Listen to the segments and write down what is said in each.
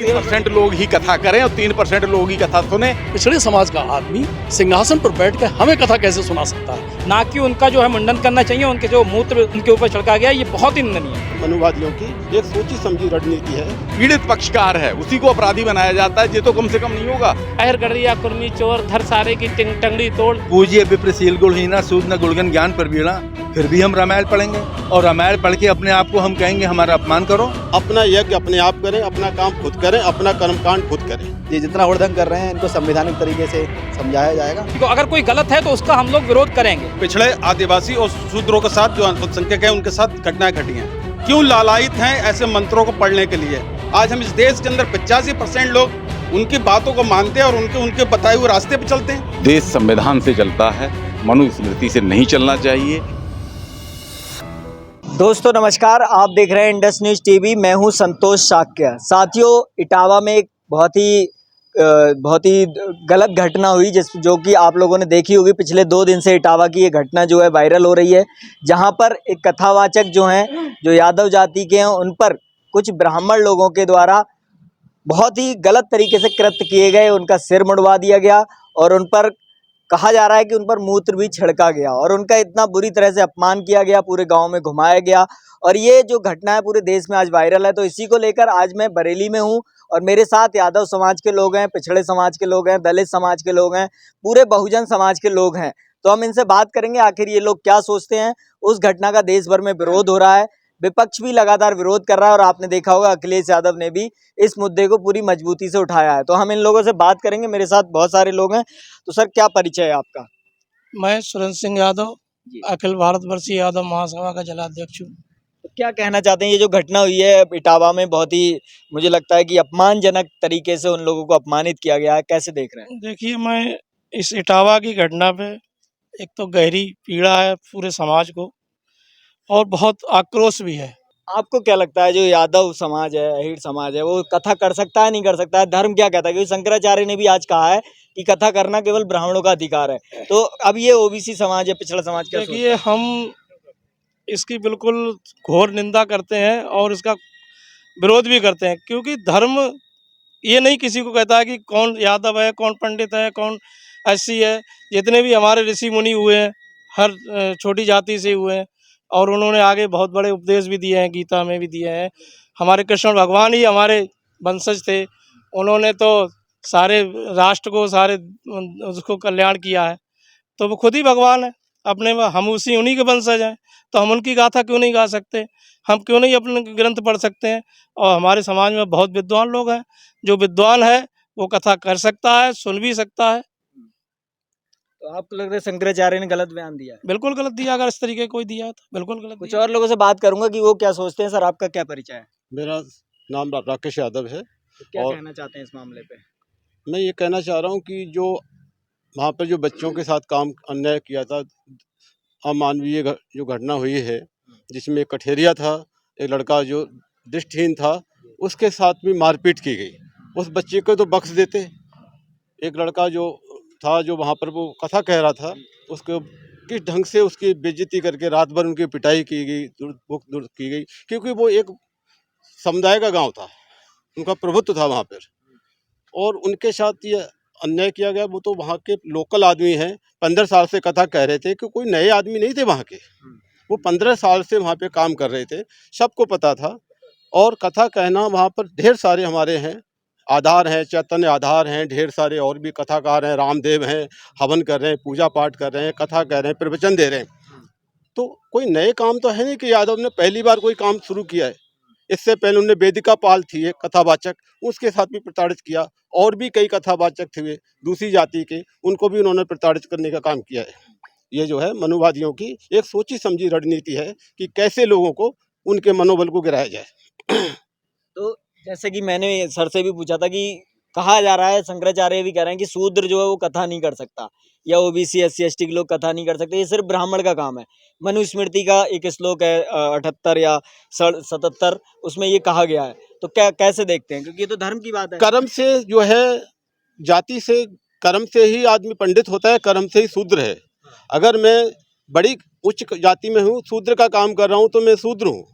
3% लोग ही कथा करें और 3% लोग ही कथा सुने। पिछड़े समाज का आदमी सिंहासन पर बैठकर हमें कथा कैसे सुना सकता है? ना कि उनका जो है मुंडन करना चाहिए, उनके जो मूत्र उनके ऊपर छिड़का गया, ये बहुत ही निंदनीय है। मनुवादियों की एक सोची समझी रणनीति है। पीड़ित पक्षकार है, उसी को अपराधी बनाया जाता है, ये तो कम से कम नहीं होगा। अहर गड़रिया कुर्मी चोर धर सारे की टंगड़ी तोड़। पूज्य विप्रशील गुणहीना सूद न गुणगन ज्ञान पर बीड़ा, फिर भी हम रामायण पढ़ेंगे और रामायण पढ़ के अपने आप को हम कहेंगे हमारा अपमान करो। अपना यज्ञ अपने आप करें, अपना काम खुद करें, अपना कर्मकांड खुद करें। ये जितना उड़दंग कर रहे हैं इनको संवैधानिक तरीके से समझाया जाएगा। तो अगर कोई गलत है तो उसका हम लोग विरोध करेंगे। पिछड़े आदिवासी और शूद्रों के साथ जो अल्पसंख्यक है उनके साथ घटनाएं घटी हैं। क्यों लालायित हैं ऐसे मंत्रों को पढ़ने के लिए? आज हम इस देश के अंदर 85% लोग उनकी बातों को मानते हैं और उनके बताए हुए रास्ते पे चलते हैं। देश संविधान से चलता है, मनुस्मृति से नहीं चलना चाहिए। दोस्तों नमस्कार, आप देख रहे हैं इंडस न्यूज टीवी। मैं हूं संतोष शाक्य। साथियों, इटावा में एक बहुत ही गलत घटना हुई जो कि आप लोगों ने देखी होगी। पिछले 2 दिन से इटावा की ये घटना जो है वायरल हो रही है, जहां पर एक कथावाचक जो हैं, जो यादव जाति के हैं, उन पर कुछ ब्राह्मण लोगों के द्वारा बहुत ही गलत तरीके से कृत्य किए गए। उनका सिर मुड़वा दिया गया और उन पर कहा जा रहा है कि उन पर मूत्र भी छिड़का गया और उनका इतना बुरी तरह से अपमान किया गया, पूरे गांव में घुमाया गया। और ये जो घटना है पूरे देश में आज वायरल है। तो इसी को लेकर आज मैं बरेली में हूं और मेरे साथ यादव समाज के लोग हैं, पिछड़े समाज के लोग हैं, दलित समाज के लोग हैं, पूरे बहुजन समाज के लोग हैं। तो हम इनसे बात करेंगे आखिर ये लोग क्या सोचते हैं। उस घटना का देश भर में विरोध हो रहा है, विपक्ष भी लगातार विरोध कर रहा है और आपने देखा होगा अखिलेश यादव ने भी इस मुद्दे को पूरी मजबूती से उठाया है। तो हम इन लोगों से बात करेंगे। मेरे साथ बहुत सारे लोग हैं। तो सर, क्या परिचय है आपका? मैं सुरेंद्र सिंह यादव, अखिल भारतवर्षीय यादव महासभा का जिलाध्यक्ष हूँ। तो क्या कहना चाहते हैं? ये जो घटना हुई है इटावा में, बहुत ही मुझे लगता है कि अपमानजनक तरीके से उन लोगों को अपमानित किया गया है, कैसे देख रहे हैं? देखिए, मैं इस इटावा की घटना पे एक तो गहरी पीड़ा है पूरे समाज को और बहुत आक्रोश भी है। आपको क्या लगता है जो यादव समाज है, अहिर समाज है, वो कथा कर सकता है, नहीं कर सकता है? धर्म क्या कहता है? क्योंकि शंकराचार्य ने भी आज कहा है कि कथा करना केवल ब्राह्मणों का अधिकार है। तो अब ये ओबीसी समाज है, पिछड़ा समाज, क्या सोचता है? देखिए, हम इसकी बिल्कुल घोर निंदा करते हैं और इसका विरोध भी करते हैं, क्योंकि धर्म ये नहीं किसी को कहता है कि कौन यादव है, कौन पंडित है, कौन एससी है। जितने भी हमारे ऋषि मुनि हुए हैं, हर छोटी जाति से हुए हैं और उन्होंने आगे बहुत बड़े उपदेश भी दिए हैं, गीता में भी दिए हैं। हमारे कृष्ण भगवान ही हमारे वंशज थे, उन्होंने तो सारे राष्ट्र को, सारे उसको कल्याण किया है। तो वो खुद ही भगवान है अपने में, हम उन्हीं के वंशज हैं। तो हम उनकी गाथा क्यों नहीं गा सकते? हम क्यों नहीं अपने ग्रंथ पढ़ सकते हैं? और हमारे समाज में बहुत विद्वान लोग हैं, जो विद्वान है वो कथा कर सकता है, सुन भी सकता है। तो आपको लग रहा है शंकराचार्य ने गलत बयान दिया है? बिल्कुल गलत दिया, अगर इस तरीके कोई दिया तो बिल्कुल गलत कुछ दिया। और लोगों से बात करूंगा कि वो क्या सोचते हैं। सर, आपका क्या परिचय है? मेरा नाम राकेश यादव है। तो क्या और कहना चाहते हैं इस मामले पे? मैं ये कहना चाह रहा हूँ कि जो वहाँ पर जो बच्चों के साथ काम अन्याय किया था, अमानवीय जो घटना हुई है, जिसमें एक कठेरिया था, एक लड़का जो दृष्टिहीन था, उसके साथ भी मारपीट की गई। उस बच्चे को तो बख्श देते। एक लड़का जो था, जो वहाँ पर वो कथा कह रहा था, उसको किस ढंग से उसकी बेइज्जती करके रात भर उनकी पिटाई की गई, दुर् की गई, क्योंकि वो एक समुदाय का गांव था, उनका प्रभुत्व था वहाँ पर, और उनके साथ ये अन्याय किया गया। वो तो वहाँ के लोकल आदमी हैं, 15 साल से कथा कह रहे थे कि कोई नए आदमी नहीं थे वहाँ के। वो 15 साल से वहाँ पे काम कर रहे थे, सबको पता था। और कथा कहना वहाँ पर ढेर सारे हमारे हैं, आधार हैं, चैतन्य आधार हैं, ढेर सारे और भी कथाकार हैं, रामदेव हैं, हवन कर रहे हैं, पूजा पाठ कर रहे हैं, कथा कह रहे हैं, प्रवचन दे रहे हैं। तो कोई नए काम तो है नहीं कि यादव ने पहली बार कोई काम शुरू किया है। इससे पहले उन्होंने वेदिका पाल थी एक कथावाचक, उसके साथ भी प्रताड़ित किया, और भी कई कथावाचक थे दूसरी जाति के, उनको भी उन्होंने प्रताड़ित करने का काम किया है। ये जो है मनुवादियों की एक सोची समझी रणनीति है कि कैसे लोगों को, उनके मनोबल को गिराया जाए। तो जैसे कि मैंने सर से भी पूछा था कि कहा जा रहा है, शंकराचार्य भी कह रहे हैं कि शूद्र जो है वो कथा नहीं कर सकता, या ओबीसी SC ST के लोग कथा नहीं कर सकते, ये सिर्फ ब्राह्मण का काम है। मनुस्मृति का एक श्लोक है 78 या 77, उसमें ये कहा गया है। तो क्या, कैसे देखते हैं? क्योंकि ये तो धर्म की बात है। कर्म से जो है, जाति से, कर्म से ही आदमी पंडित होता है, कर्म से ही शूद्र है। अगर मैं बड़ी उच्च जाति में हूँ, शूद्र का काम कर रहा हूँ, तो मैं शूद्र हूँ।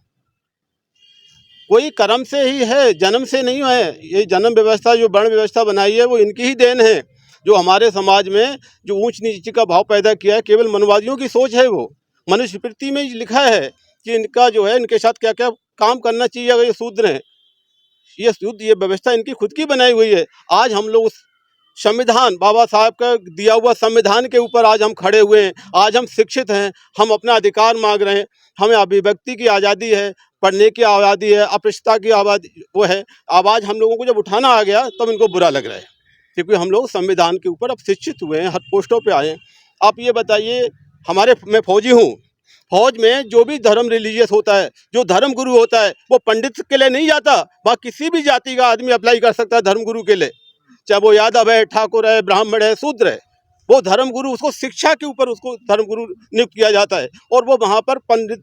कोई कर्म से ही है, जन्म से नहीं है। ये जन्म व्यवस्था जो वर्ण व्यवस्था बनाई है वो इनकी ही देन है। जो हमारे समाज में जो ऊंच नीच का भाव पैदा किया है, केवल मनवादियों की सोच है। वो मनुस्मृति में लिखा है कि इनका जो है, इनके साथ क्या क्या काम करना चाहिए अगर ये शूद्र हैं। ये व्यवस्था इनकी खुद की बनाई हुई है। आज हम लोग संविधान, बाबा साहब का दिया हुआ संविधान के ऊपर आज हम खड़े हुए हैं। आज हम शिक्षित हैं, हम अपना अधिकार मांग रहे हैं। हमें अभिव्यक्ति की आज़ादी है, पढ़ने की आज़ादी है, अस्पृश्यता की आज़ादी वो है। आवाज़ हम लोगों को जब उठाना आ गया तब इनको बुरा लग रहा है, क्योंकि हम लोग संविधान के ऊपर अब शिक्षित हुए हैं, हर पोस्टों पे आए हैं। आप ये बताइए, मैं फौजी हूँ। फौज में जो भी धर्म रिलीजियस होता है, जो धर्म गुरु होता है, वो पंडित के लिए नहीं जाता। वहाँ किसी भी जाति का आदमी अप्लाई कर सकता है धर्म गुरु के लिए, चाहे वो यादव है, ठाकुर है, ब्राह्मण है, शूद्र है। वो धर्म गुरु, उसको शिक्षा के ऊपर उसको धर्म गुरु नियुक्त किया जाता है। और वो वहाँ पर पंडित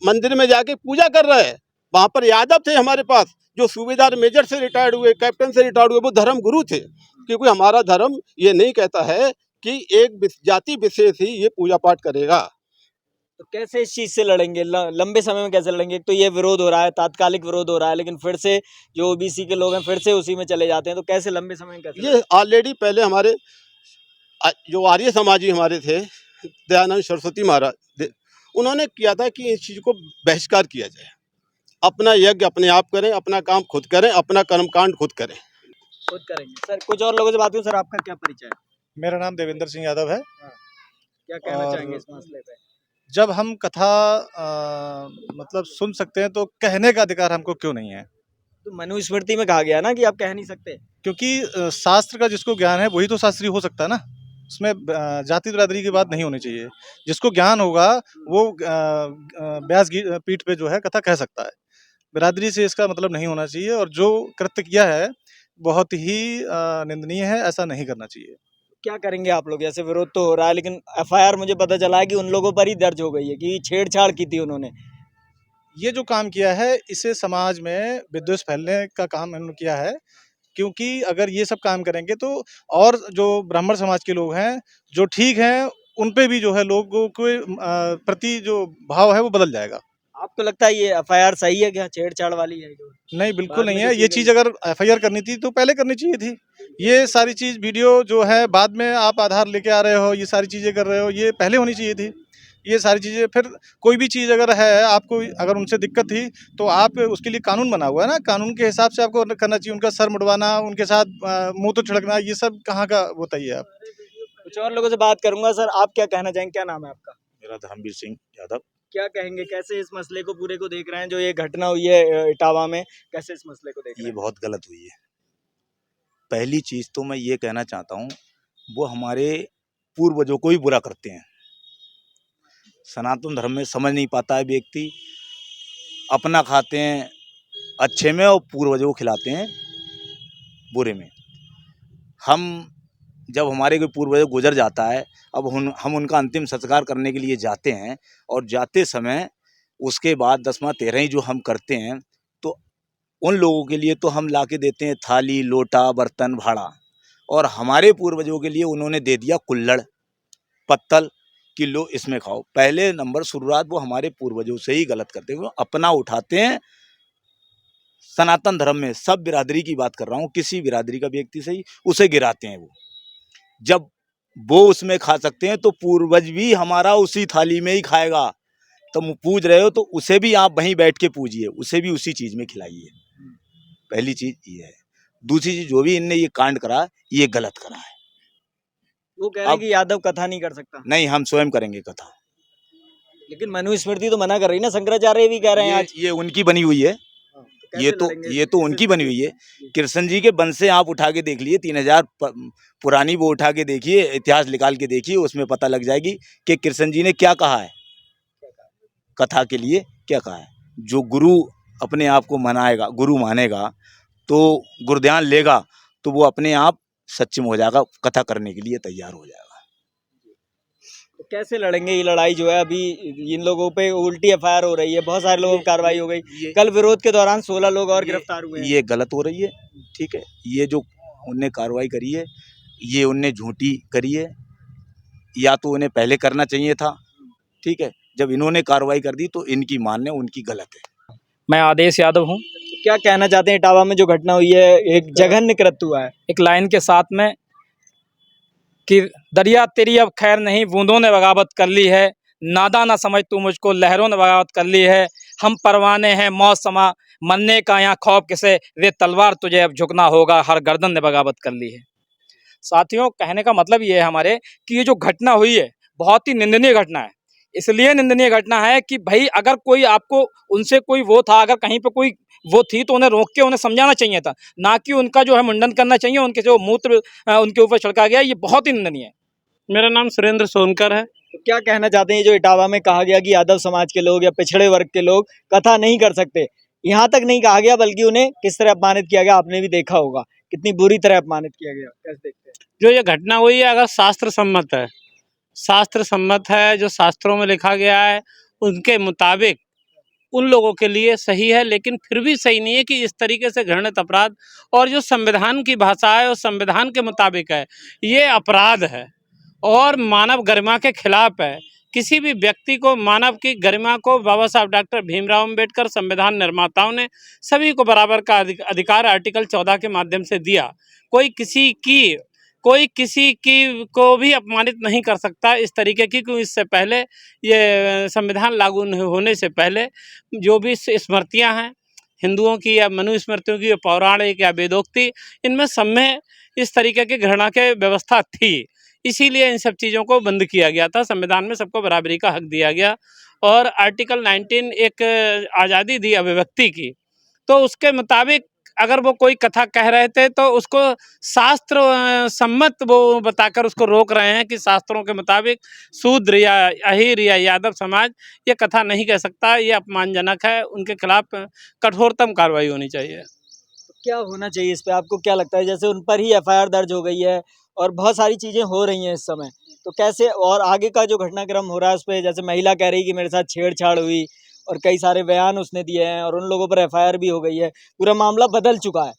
मंदिर में जाके पूजा कर रहे हैं। वहाँ पर यादव थे हमारे पास, जो सूबेदार मेजर से रिटायर्ड हुए, कैप्टन से रिटायर्ड हुए, वो धर्म गुरु थे। क्योंकि हमारा धर्म ये नहीं कहता है कि एक जाति विशेष ही ये पूजा पाठ करेगा। तो कैसे इस चीज से लड़ेंगे? लंबे समय में कैसे लड़ेंगे? तो ये विरोध हो रहा है, तात्कालिक विरोध हो रहा है, लेकिन फिर से जो ओबीसी के लोग हैं फिर से उसी में चले जाते हैं। तो कैसे लंबे समय में कैसे? ये ऑलरेडी पहले हमारे जो आर्य समाजी हमारे थे, दयानंद सरस्वती महाराज, उन्होंने किया था कि इस चीज़ को बहिष्कार किया जाए। अपना यज्ञ अपने आप करें, अपना काम खुद करें, अपना कर्मकांड खुद करें। खुद करेंगे। सर कुछ और लोगों से बात करूं। सर आपका क्या परिचय है? मेरा नाम देवेंद्र सिंह यादव है। क्या कहना और चाहेंगे इस मसले पे? जब हम कथा मतलब सुन सकते हैं तो कहने का अधिकार हमको क्यों नहीं है? तो मनुस्मृति में कहा गया ना कि आप कह नहीं सकते। क्योंकि शास्त्र का जिसको ज्ञान है वही तो शास्त्री हो सकता है ना। उसमें जाति बिरादरी की बात नहीं होनी चाहिए। जिसको ज्ञान होगा वो व्यास पीठ पे जो है कथा कह सकता है। बिरादरी से इसका मतलब नहीं होना चाहिए। और जो कृत्य किया है बहुत ही निंदनीय है, ऐसा नहीं करना चाहिए। क्या करेंगे आप लोग? जैसे विरोध तो हो रहा है, लेकिन एफआईआर मुझे पता चला है कि उन लोगों पर ही दर्ज हो गई है कि छेड़छाड़ की थी उन्होंने। ये जो काम किया है इसे समाज में विद्वेष फैलने का काम इन्होंने किया है। क्योंकि अगर ये सब काम करेंगे तो और जो ब्राह्मण समाज के लोग हैं जो ठीक हैं उन पे भी जो है लोगों के प्रति जो भाव है वो बदल जाएगा। आपको लगता है ये एफआईआर सही है क्या? छेड़छाड़ वाली है जो? नहीं, बिल्कुल बाद नहीं में है। जो ये की चीज़ अगर एफआईआर करनी थी तो पहले करनी चाहिए थी। ये सारी चीज़ वीडियो जो है बाद में आप आधार लेके आ रहे हो, ये सारी चीज़ें कर रहे हो, ये पहले होनी चाहिए थी। ये सारी चीज़ें फिर कोई भी चीज़ अगर है आपको, अगर उनसे दिक्कत थी तो आप उसके लिए कानून बना हुआ है ना, कानून के हिसाब से आपको करना चाहिए। उनका सर मुड़वाना, उनके साथ मुँह तो छिड़कना, ये सब कहाँ का बताइए आप। कुछ और लोगों से बात करूंगा। सर आप क्या कहना चाहेंगे? क्या नाम है आपका? मेरा धर्मवीर सिंह यादव। क्या कहेंगे, कैसे इस मसले को पूरे को देख रहे हैं? जो ये घटना हुई है इटावा में, कैसे इस मसले को देख रहे ये हैं? बहुत गलत हुई है। पहली चीज़ तो मैं ये कहना चाहता हूँ, वो हमारे पूर्वजों को ही बुरा करते हैं। सनातन धर्म में समझ नहीं पाता है व्यक्ति, अपना खाते हैं अच्छे में और पूर्वजों को खिलाते हैं बुरे में। हम जब हमारे कोई पूर्वज गुजर जाता है, अब हम उनका अंतिम संस्कार करने के लिए जाते हैं और जाते समय उसके बाद 10वां 13 जो हम करते हैं तो उन लोगों के लिए तो हम लाके देते हैं थाली, लोटा, बर्तन, भाड़ा। और हमारे पूर्वजों के लिए उन्होंने दे दिया कुल्हड़, पत्तल कि लो इसमें खाओ। पहले नंबर शुरुआत वो हमारे पूर्वजों से ही गलत करते हैं। वो अपना उठाते हैं। सनातन धर्म में सब बिरादरी की बात कर रहा हूँ, किसी बिरादरी का व्यक्ति से ही उसे गिराते हैं। वो जब वो उसमें खा सकते हैं तो पूर्वज भी हमारा उसी थाली में ही खाएगा। तो पूज रहे हो तो उसे भी आप वहीं बैठ के पूजिए, उसे भी उसी चीज़ में खिलाइए। पहली चीज़ ये है। दूसरी चीज़, जो भी इनने ये कांड करा ये गलत करा है। वो कह रहे हैं कि यादव कथा नहीं कर सकता। नहीं, हम स्वयं करेंगे कथा। लेकिन मनुस्मृति तो मना कर रही है ना, शंकराचार्य भी कह रहे हैं आज। ये उनकी बनी हुई है। ये तो उनकी बनी हुई है। कृष्ण जी के वंश से आप उठा के देख लिए, 3000 पुरानी वो उठा के देखिए, इतिहास निकाल के देखिए, उसमें पता लग जाएगी कि कृष्ण जी ने क्या कहा है कथा के लिए, क्या कहा है। जो गुरु अपने आप को मनाएगा, गुरु मानेगा, तो गुरुध्यान लेगा, तो वो अपने आप सक्षम हो जाएगा, कथा करने के लिए तैयार हो जाएगा। तो कैसे लड़ेंगे ये लड़ाई जो है? अभी इन लोगों पे उल्टी एफआईआर हो रही है, बहुत सारे लोगों की कार्रवाई हो गई। कल विरोध के दौरान 16 लोग और गिरफ्तार हुए हैं। ये गलत हो रही है, ठीक है। ये जो उनने कार्रवाई करी है ये उनने झूठी करी है, या तो उन्हें पहले करना चाहिए था, ठीक है। जब इन्होंने कार्रवाई कर दी तो इनकी मानने उनकी गलत है। मैं आदेश यादव हूँ। क्या कहना चाहते हैं इटावा में जो घटना हुई है, एक जघन्य कृत्य हुआ है? एक लाइन के साथ में कि दरिया तेरी अब खैर नहीं, बूंदों ने बगावत कर ली है, नादा ना समझ तू मुझको, लहरों ने बगावत कर ली है, हम परवाने हैं मौत समा, मरने का यहाँ खौफ किसे, वे तलवार तुझे अब झुकना होगा, हर गर्दन ने बगावत कर ली है। साथियों, कहने का मतलब ये है हमारे कि ये जो घटना हुई है बहुत ही निंदनीय घटना है। इसलिए निंदनीय घटना है कि भाई अगर कोई आपको उनसे कोई वो था, अगर कहीं पे कोई वो थी तो उन्हें रोक के उन्हें समझाना चाहिए था, ना कि उनका जो है मुंडन करना चाहिए, उनके जो मूत्र उनके ऊपर छिड़का गया, ये बहुत ही निंदनीय है। मेरा नाम सुरेंद्र सोनकर है। तो क्या कहना चाहते हैं जो इटावा में कहा गया कि यादव समाज के लोग या पिछड़े वर्ग के लोग कथा नहीं कर सकते, यहाँ तक नहीं कहा गया बल्कि उन्हें किस तरह अपमानित किया गया, आपने भी देखा होगा कितनी बुरी तरह अपमानित किया गया, कैसे देखते हैं? जो ये घटना हुई है अगर शास्त्र सम्मत है, शास्त्र सम्मत है, जो शास्त्रों में लिखा गया है उनके मुताबिक उन लोगों के लिए सही है, लेकिन फिर भी सही नहीं है कि इस तरीके से घृणित अपराध, और जो संविधान की भाषा है और संविधान के मुताबिक है, ये अपराध है और मानव गरिमा के खिलाफ है। किसी भी व्यक्ति को, मानव की गरिमा को बाबा साहब डॉक्टर भीमराव अम्बेडकर संविधान निर्माताओं ने सभी को बराबर का अधिकार आर्टिकल 14 के माध्यम से दिया। कोई किसी की को भी अपमानित नहीं कर सकता इस तरीके की, क्योंकि इससे पहले ये संविधान लागू होने से पहले जो भी स्मृतियां हैं हिंदुओं की या मनुस्मृतियों की, पौराणिक या वेदोक्ति, इनमें सब में इस तरीके की घृणा के व्यवस्था थी। इसीलिए इन सब चीज़ों को बंद किया गया था। संविधान में सबको बराबरी का हक दिया गया और आर्टिकल 19 एक आज़ादी दी अभिव्यक्ति की। तो उसके मुताबिक अगर वो कोई कथा कह रहे थे तो उसको शास्त्र सम्मत वो बताकर उसको रोक रहे हैं कि शास्त्रों के मुताबिक शूद्र या अहीर या यादव समाज ये कथा नहीं कह सकता, ये अपमानजनक है, उनके खिलाफ कठोरतम कार्रवाई होनी चाहिए। तो क्या होना चाहिए इस पे, आपको क्या लगता है? जैसे उन पर ही एफआईआर दर्ज हो गई है और बहुत सारी चीज़ें हो रही हैं इस समय, तो कैसे और आगे का जो घटनाक्रम हो रहा है उस पर, जैसे महिला कह रही कि मेरे साथ छेड़छाड़ हुई और कई सारे बयान उसने दिए हैं और उन लोगों पर एफआईआर भी हो गई है, पूरा मामला बदल चुका है।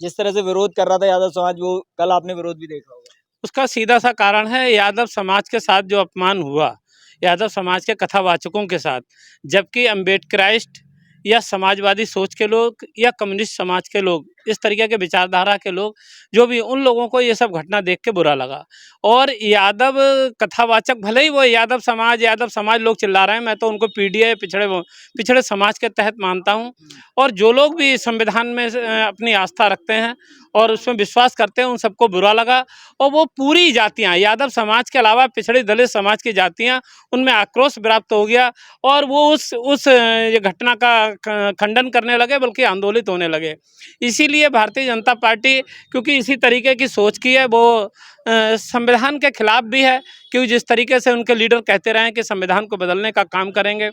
जिस तरह से विरोध कर रहा था यादव समाज, वो कल आपने विरोध भी देखा होगा। उसका सीधा सा कारण है यादव समाज के साथ जो अपमान हुआ, यादव समाज के कथावाचकों के साथ, जबकि अम्बेडकराइस्ट या समाजवादी सोच के लोग या कम्युनिस्ट समाज के लोग, इस तरीके के विचारधारा के लोग, जो भी, उन लोगों को ये सब घटना देख के बुरा लगा। और यादव कथावाचक, भले ही वो यादव समाज लोग चिल्ला रहे हैं, मैं तो उनको पीडीए पिछड़े समाज के तहत मानता हूँ। और जो लोग भी संविधान में अपनी आस्था रखते हैं और उसमें विश्वास करते हैं, उन सबको बुरा लगा। और वो पूरी जातियाँ, यादव समाज के अलावा पिछड़े दलित समाज की जातियाँ, उनमें आक्रोश व्याप्त हो गया और वो उस ये घटना का खंडन करने लगे, बल्कि आंदोलित होने लगे। इसीलिए भारतीय जनता पार्टी, क्योंकि इसी तरीके की सोच की है, वो संविधान के खिलाफ भी है, क्योंकि जिस तरीके से उनके लीडर कहते रहे हैं कि संविधान को बदलने का काम करेंगे,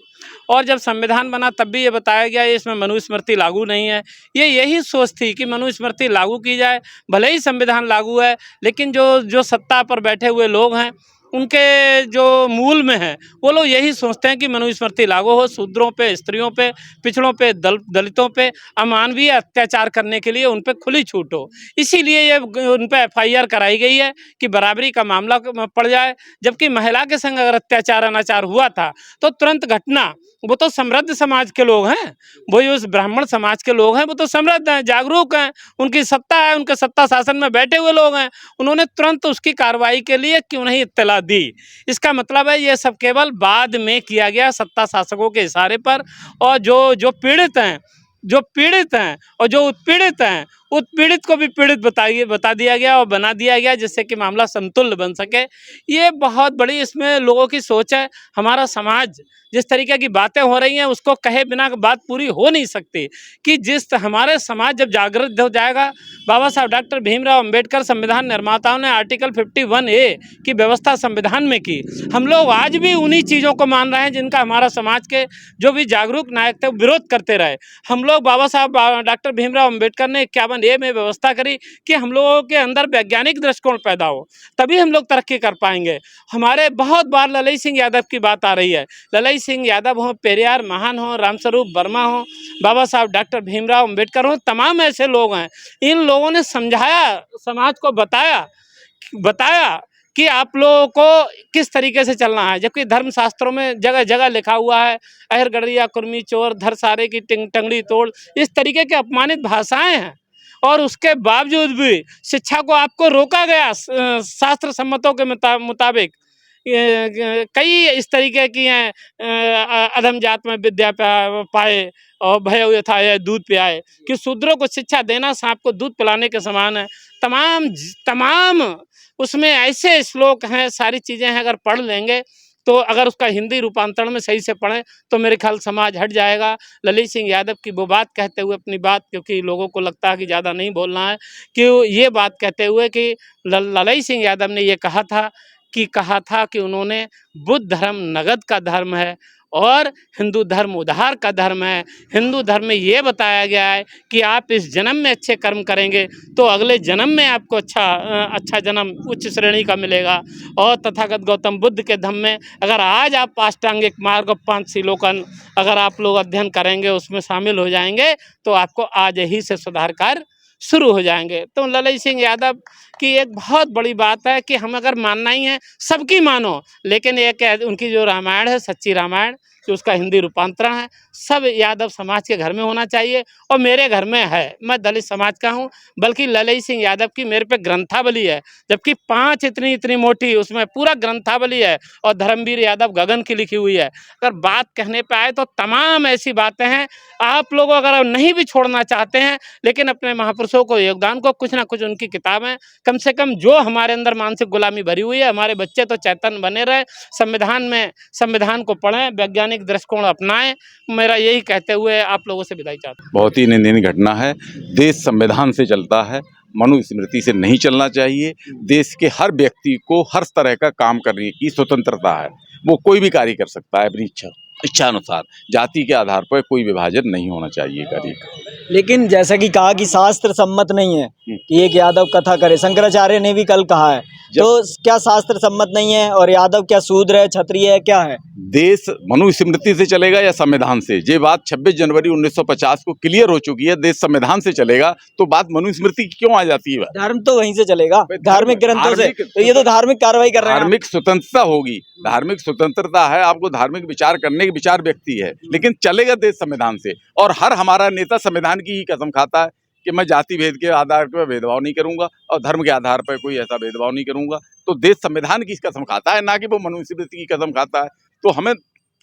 और जब संविधान बना तब भी ये बताया गया इसमें मनुस्मृति लागू नहीं है। ये यही सोच थी कि मनुस्मृति लागू की जाए, भले ही संविधान लागू है, लेकिन जो सत्ता पर बैठे हुए लोग हैं, उनके जो मूल में है, वो लोग यही सोचते हैं कि मनुस्मृति लागू हो, शूद्रों पे, स्त्रियों पे, पिछड़ों पे, दलितों पे अमानवीय अत्याचार करने के लिए उन पे खुली छूट हो। इसीलिए ये उन पे एफआईआर कराई गई है कि बराबरी का मामला पड़ जाए। जबकि महिला के संग अगर अत्याचार अनाचार हुआ था तो तुरंत घटना, वो तो समृद्ध समाज के लोग हैं, वही उस ब्राह्मण समाज के लोग हैं, वो तो समृद्ध हैं, जागरूक हैं, उनकी सत्ता है, उनके सत्ता शासन में बैठे हुए लोग हैं, उन्होंने तुरंत उसकी कार्रवाई के लिए क्यों नहीं इत्तला दी। इसका मतलब है ये सब केवल बाद में किया गया सत्ता शासकों के इशारे पर, और जो पीड़ित हैं और जो उत्पीड़ित हैं, उत्पीड़ित को भी पीड़ित बता दिया गया और बना दिया गया, जिससे कि मामला समतुल्य बन सके। ये बहुत बड़ी इसमें लोगों की सोच है। हमारा समाज जिस तरीके की बातें हो रही हैं, उसको कहे बिना बात पूरी हो नहीं सकती। कि हमारे समाज जब जागृत हो जाएगा, बाबा साहब डॉक्टर भीमराव अम्बेडकर संविधान निर्माताओं ने आर्टिकल 51A की व्यवस्था संविधान में की। हम लोग आज भी उन्हीं चीज़ों को मान रहे हैं जिनका हमारा समाज के जो भी जागरूक नायक थे विरोध करते रहे। हम लोग बाबा साहब डॉक्टर भीमराव अम्बेडकर ने 51A में व्यवस्था करी कि हम लोगों के अंदर वैज्ञानिक दृष्टिकोण पैदा हो, तभी हम लोग तरक्की कर पाएंगे। हमारे बहुत बार ललई सिंह यादव की बात आ रही है। ललई सिंह यादव हो, पेरियार महान हो, रामस्वरूप वर्मा हो, बाबा साहब डॉक्टर भीमराव अम्बेडकर हो, तमाम ऐसे लोग हैं। इन लोगों ने समझाया, समाज को बताया कि आप लोगों को किस तरीके से चलना है, जबकि धर्मशास्त्रों में जगह जगह लिखा हुआ है अहर गड़रिया कुर्मी चोर धर सारे की टंगड़ी तोड़, इस तरीके के अपमानित भाषाएं हैं। और उसके बावजूद भी शिक्षा को आपको रोका गया शास्त्र सम्मतों के मुताबिक। कई इस तरीके की हैं अधम जात में विद्या पाए और भय यथाय दूध पियाए, कि शूद्रों को शिक्षा देना सांप को दूध पिलाने के समान है। तमाम उसमें ऐसे श्लोक हैं, सारी चीज़ें हैं, अगर पढ़ लेंगे तो अगर उसका हिंदी रूपांतरण में सही से पढ़ें तो मेरे ख्याल समाज हट जाएगा। ललित सिंह यादव की वो बात कहते हुए अपनी बात, क्योंकि लोगों को लगता है कि ज़्यादा नहीं बोलना है, कि ये बात कहते हुए कि ललित सिंह यादव ने ये कहा था कि उन्होंने बुद्ध धर्म नगद का धर्म है और हिंदू धर्म उधार का धर्म है। हिंदू धर्म में ये बताया गया है कि आप इस जन्म में अच्छे कर्म करेंगे तो अगले जन्म में आपको अच्छा जन्म उच्च श्रेणी का मिलेगा। और तथागत गौतम बुद्ध के धम्म में अगर आज आप अष्टांगिक मार्ग और 5 सीलोकन अगर आप लोग अध्ययन करेंगे, उसमें शामिल हो जाएंगे, तो आपको आज ही से सुधार कार्य शुरू हो जाएंगे। तो ललित सिंह यादव की एक बहुत बड़ी बात है कि हम अगर मानना ही है सबकी मानो, लेकिन एक उनकी जो रामायण है, सच्ची रामायण, जो उसका हिंदी रूपांतरण है, सब यादव समाज के घर में होना चाहिए। और मेरे घर में है, मैं दलित समाज का हूँ, बल्कि ललित सिंह यादव की मेरे पे ग्रंथावली है, जबकि 5 इतनी मोटी उसमें पूरा ग्रंथावली है, और धर्मवीर यादव गगन की लिखी हुई है। अगर बात कहने पे आए तो तमाम ऐसी बातें हैं। आप लोग अगर नहीं भी छोड़ना चाहते हैं, लेकिन अपने महापुरुषों को योगदान को कुछ ना कुछ उनकी किताबें, कम से कम जो हमारे अंदर मानसिक गुलामी भरी हुई है, हमारे बच्चे तो चैतन्य बने रहे, संविधान को पढ़ें, वैज्ञानिक दृष्टिकोण अपनाएं। मेरा यही कहते हुए आप लोगों से विदाई चाहता हूं। बहुत ही निंदनीय घटना है। देश संविधान से चलता है, मनुस्मृति से नहीं चलना चाहिए। देश के हर व्यक्ति को हर तरह का काम करने की स्वतंत्रता है, वो कोई भी कार्य कर सकता है अपनी इच्छा अनुसार। जाति के आधार पर कोई विभाजन नहीं होना चाहिए कार्य का। लेकिन जैसा कि कहा कि शास्त्र सम्मत नहीं है कि एक यादव कथा करे, शंकराचार्य ने भी कल कहा है, तो क्या शास्त्र सम्मत नहीं है? और यादव क्या शूद्र है, क्षत्रिय है, क्या है? देश मनुस्मृति से चलेगा या संविधान से? ये बात 26 जनवरी 1950 को क्लियर हो चुकी है। देश संविधान से चलेगा तो बात मनुस्मृति की क्यों आ जाती है? धर्म तो वहीं से चलेगा, धार्मिक ग्रंथों से। तो ये तो धार्मिक कार्रवाई कर रहे हैं। धार्मिक स्वतंत्रता होगी, धार्मिक स्वतंत्रता है, आपको धार्मिक विचार करने के विचार व्यक्ति है, लेकिन चलेगा देश संविधान से। और हर हमारा नेता संविधान की ही कसम खाता है कि मैं जाति भेद के आधार पर भेदभाव नहीं करूंगा और धर्म के आधार पर कोई ऐसा भेदभाव नहीं करूंगा। तो देश संविधान की कसम खाता है, ना कि वो मनुस्मृति की कसम खाता है। तो हमें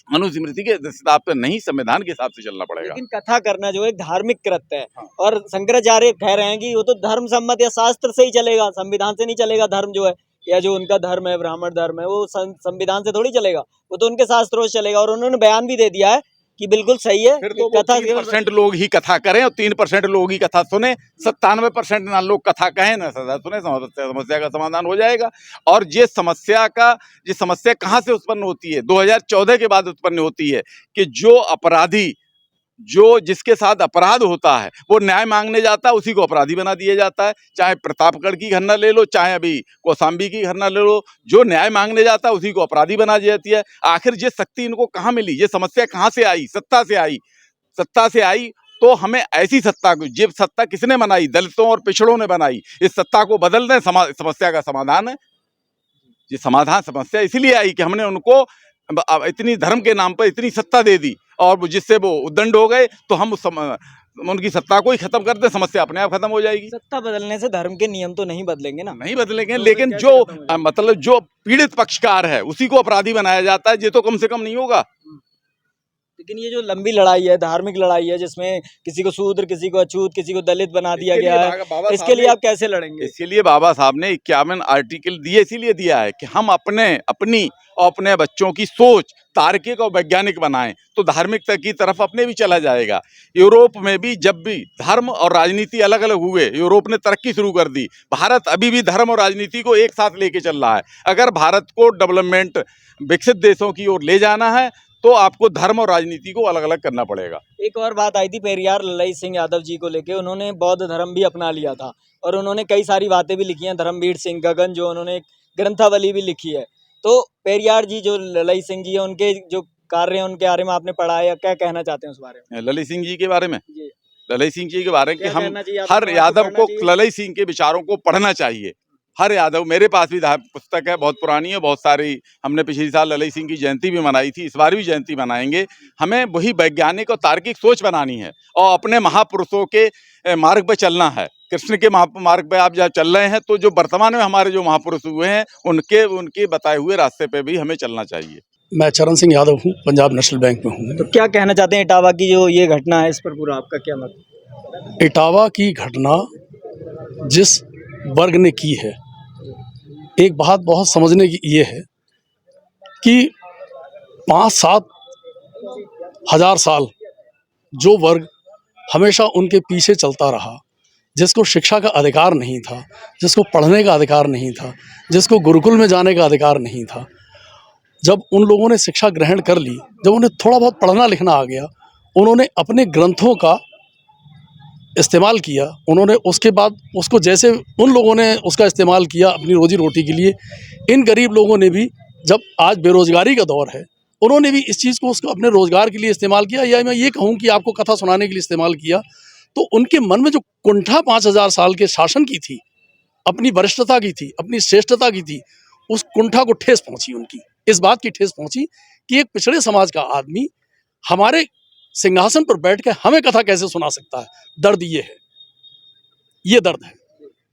मनुस्मृति के हिसाब से नहीं, संविधान के हिसाब से चलना पड़ेगा। लेकिन कथा करना जो है धार्मिक कृत्य है, और शंकराचार्य कह रहे हैं कि वो तो धर्म सम्मत या शास्त्र से ही चलेगा, संविधान से नहीं चलेगा। धर्म जो है, या जो उनका धर्म है, ब्राह्मण धर्म है, वो संविधान से थोड़ी चलेगा, वो तो उनके शास्त्रों से चलेगा। और उन्होंने बयान भी दे दिया है कि बिल्कुल सही है। फिर तो कथा 3% लोग ही कथा करें और 3% लोग ही कथा सुने, 97% ना लोग कथा कहें ना सदा सुने, समस्या का समाधान हो जाएगा। और ये समस्या कहाँ से उत्पन्न होती है? 2014 के बाद उत्पन्न होती है कि जो अपराधी, जिसके साथ अपराध होता है, वो न्याय मांगने जाता है, उसी को अपराधी बना दिया जाता है। चाहे प्रतापगढ़ की घटना ले लो, चाहे अभी कौशाम्बी की घटना ले लो, जो न्याय मांगने जाता है उसी को अपराधी बना दी जाती है। आखिर ये शक्ति इनको कहाँ मिली? ये समस्या कहाँ से आई? सत्ता से आई। तो हमें ऐसी सत्ता को, ये सत्ता किसने बनाई? दलितों और पिछड़ों ने बनाई। इस सत्ता को बदल दें, समस्या का समाधान है। ये समस्या इसीलिए आई कि हमने उनको इतनी धर्म के नाम पर इतनी सत्ता दे दी, और जिससे वो उद्दंड हो गए। तो हम उनकी सत्ता को ही खत्म कर दे, समस्या अपने आप खत्म हो जाएगी। सत्ता बदलने से धर्म के नियम तो नहीं बदलेंगे ना? नहीं बदलेंगे, लेकिन जो पीड़ित पक्षकार है उसी को अपराधी बनाया जाता है। ये तो कम से कम नहीं होगा। लेकिन ये जो लंबी लड़ाई है, धार्मिक लड़ाई है, जिसमें किसी को शूद्र, किसी को अछूत, किसी को दलित बना दिया गया है, इसके लिए आप कैसे लड़ेंगे? इसके लिए बाबा साहब ने 51 आर्टिकल दिए, इसीलिए दिया है कि हम अपने बच्चों की सोच तार्किक और वैज्ञानिक बनाएं, तो धार्मिकता की तरफ अपने भी चला जाएगा। यूरोप में भी जब भी धर्म और राजनीति अलग अलग हुए, यूरोप ने तरक्की शुरू कर दी। भारत अभी भी धर्म और राजनीति को एक साथ लेके चल रहा है। अगर भारत को डेवलपमेंट, विकसित देशों की ओर ले जाना है, तो आपको धर्म और राजनीति को अलग अलग करना पड़ेगा। एक और बात आई थी पेरियार ललित सिंह यादव जी को लेके, उन्होंने बौद्ध धर्म भी अपना लिया था, और उन्होंने कई सारी बातें भी लिखी हैं। धर्मवीर सिंह गगन, जो उन्होंने ग्रंथावली भी लिखी है। तो पेरियार जी, जो ललित सिंह जी है, उनके जो कार्य हैं, उनके बारे में आपने पढ़ा है, या क्या कहना चाहते हैं उस बारे में? ललित सिंह जी के बारे में, जी, ललित सिंह जी के बारे में कि हम कहना चाहिए? हर यादव को ललित सिंह के विचारों को पढ़ना चाहिए। हर यादव, मेरे पास भी पुस्तक है, बहुत पुरानी है, बहुत सारी, हमने पिछले साल ललित सिंह की जयंती भी मनाई थी, इस बार भी जयंती मनाएंगे। हमें वही वैज्ञानिक और तार्किक सोच बनानी है और अपने महापुरुषों के मार्ग पर चलना है। कृष्ण के मार्ग पे आप जहाँ चल रहे हैं, तो जो वर्तमान में हमारे जो महापुरुष हुए हैं, उनके बताए हुए रास्ते पे भी हमें चलना चाहिए। मैं चरण सिंह यादव हूँ, पंजाब नेशनल बैंक में हूँ। तो क्या कहना चाहते हैं इटावा की जो ये घटना है, इस पर पूरा आपका क्या मत? इटावा की घटना जिस वर्ग ने की है, एक बात बहुत समझने की ये है कि 5-7 हजार साल जो वर्ग हमेशा उनके पीछे चलता रहा, जिसको शिक्षा का अधिकार नहीं था, जिसको पढ़ने का अधिकार नहीं था, जिसको गुरुकुल में जाने का अधिकार नहीं था, जब उन लोगों ने शिक्षा ग्रहण कर ली, जब उन्हें थोड़ा बहुत पढ़ना लिखना आ गया, उन्होंने अपने ग्रंथों का इस्तेमाल किया। उन्होंने उसके बाद उसको जैसे उन लोगों ने उसका इस्तेमाल किया अपनी रोजी रोटी के लिए, इन गरीब लोगों ने भी, जब आज बेरोजगारी का दौर है, उन्होंने भी इस चीज़ को उसको अपने रोजगार के लिए इस्तेमाल किया, या मैं ये कहूँ कि आपको कथा सुनाने के लिए इस्तेमाल किया। तो उनके मन में जो कुंठा 5000 साल के शासन की थी, अपनी वरिष्ठता की थी, अपनी श्रेष्ठता की थी, उस कुंठा को ठेस पहुंची। उनकी इस बात की ठेस पहुंची कि एक पिछड़े समाज का आदमी हमारे सिंहासन पर बैठ के हमें कथा कैसे सुना सकता है। दर्द ये है, ये दर्द है।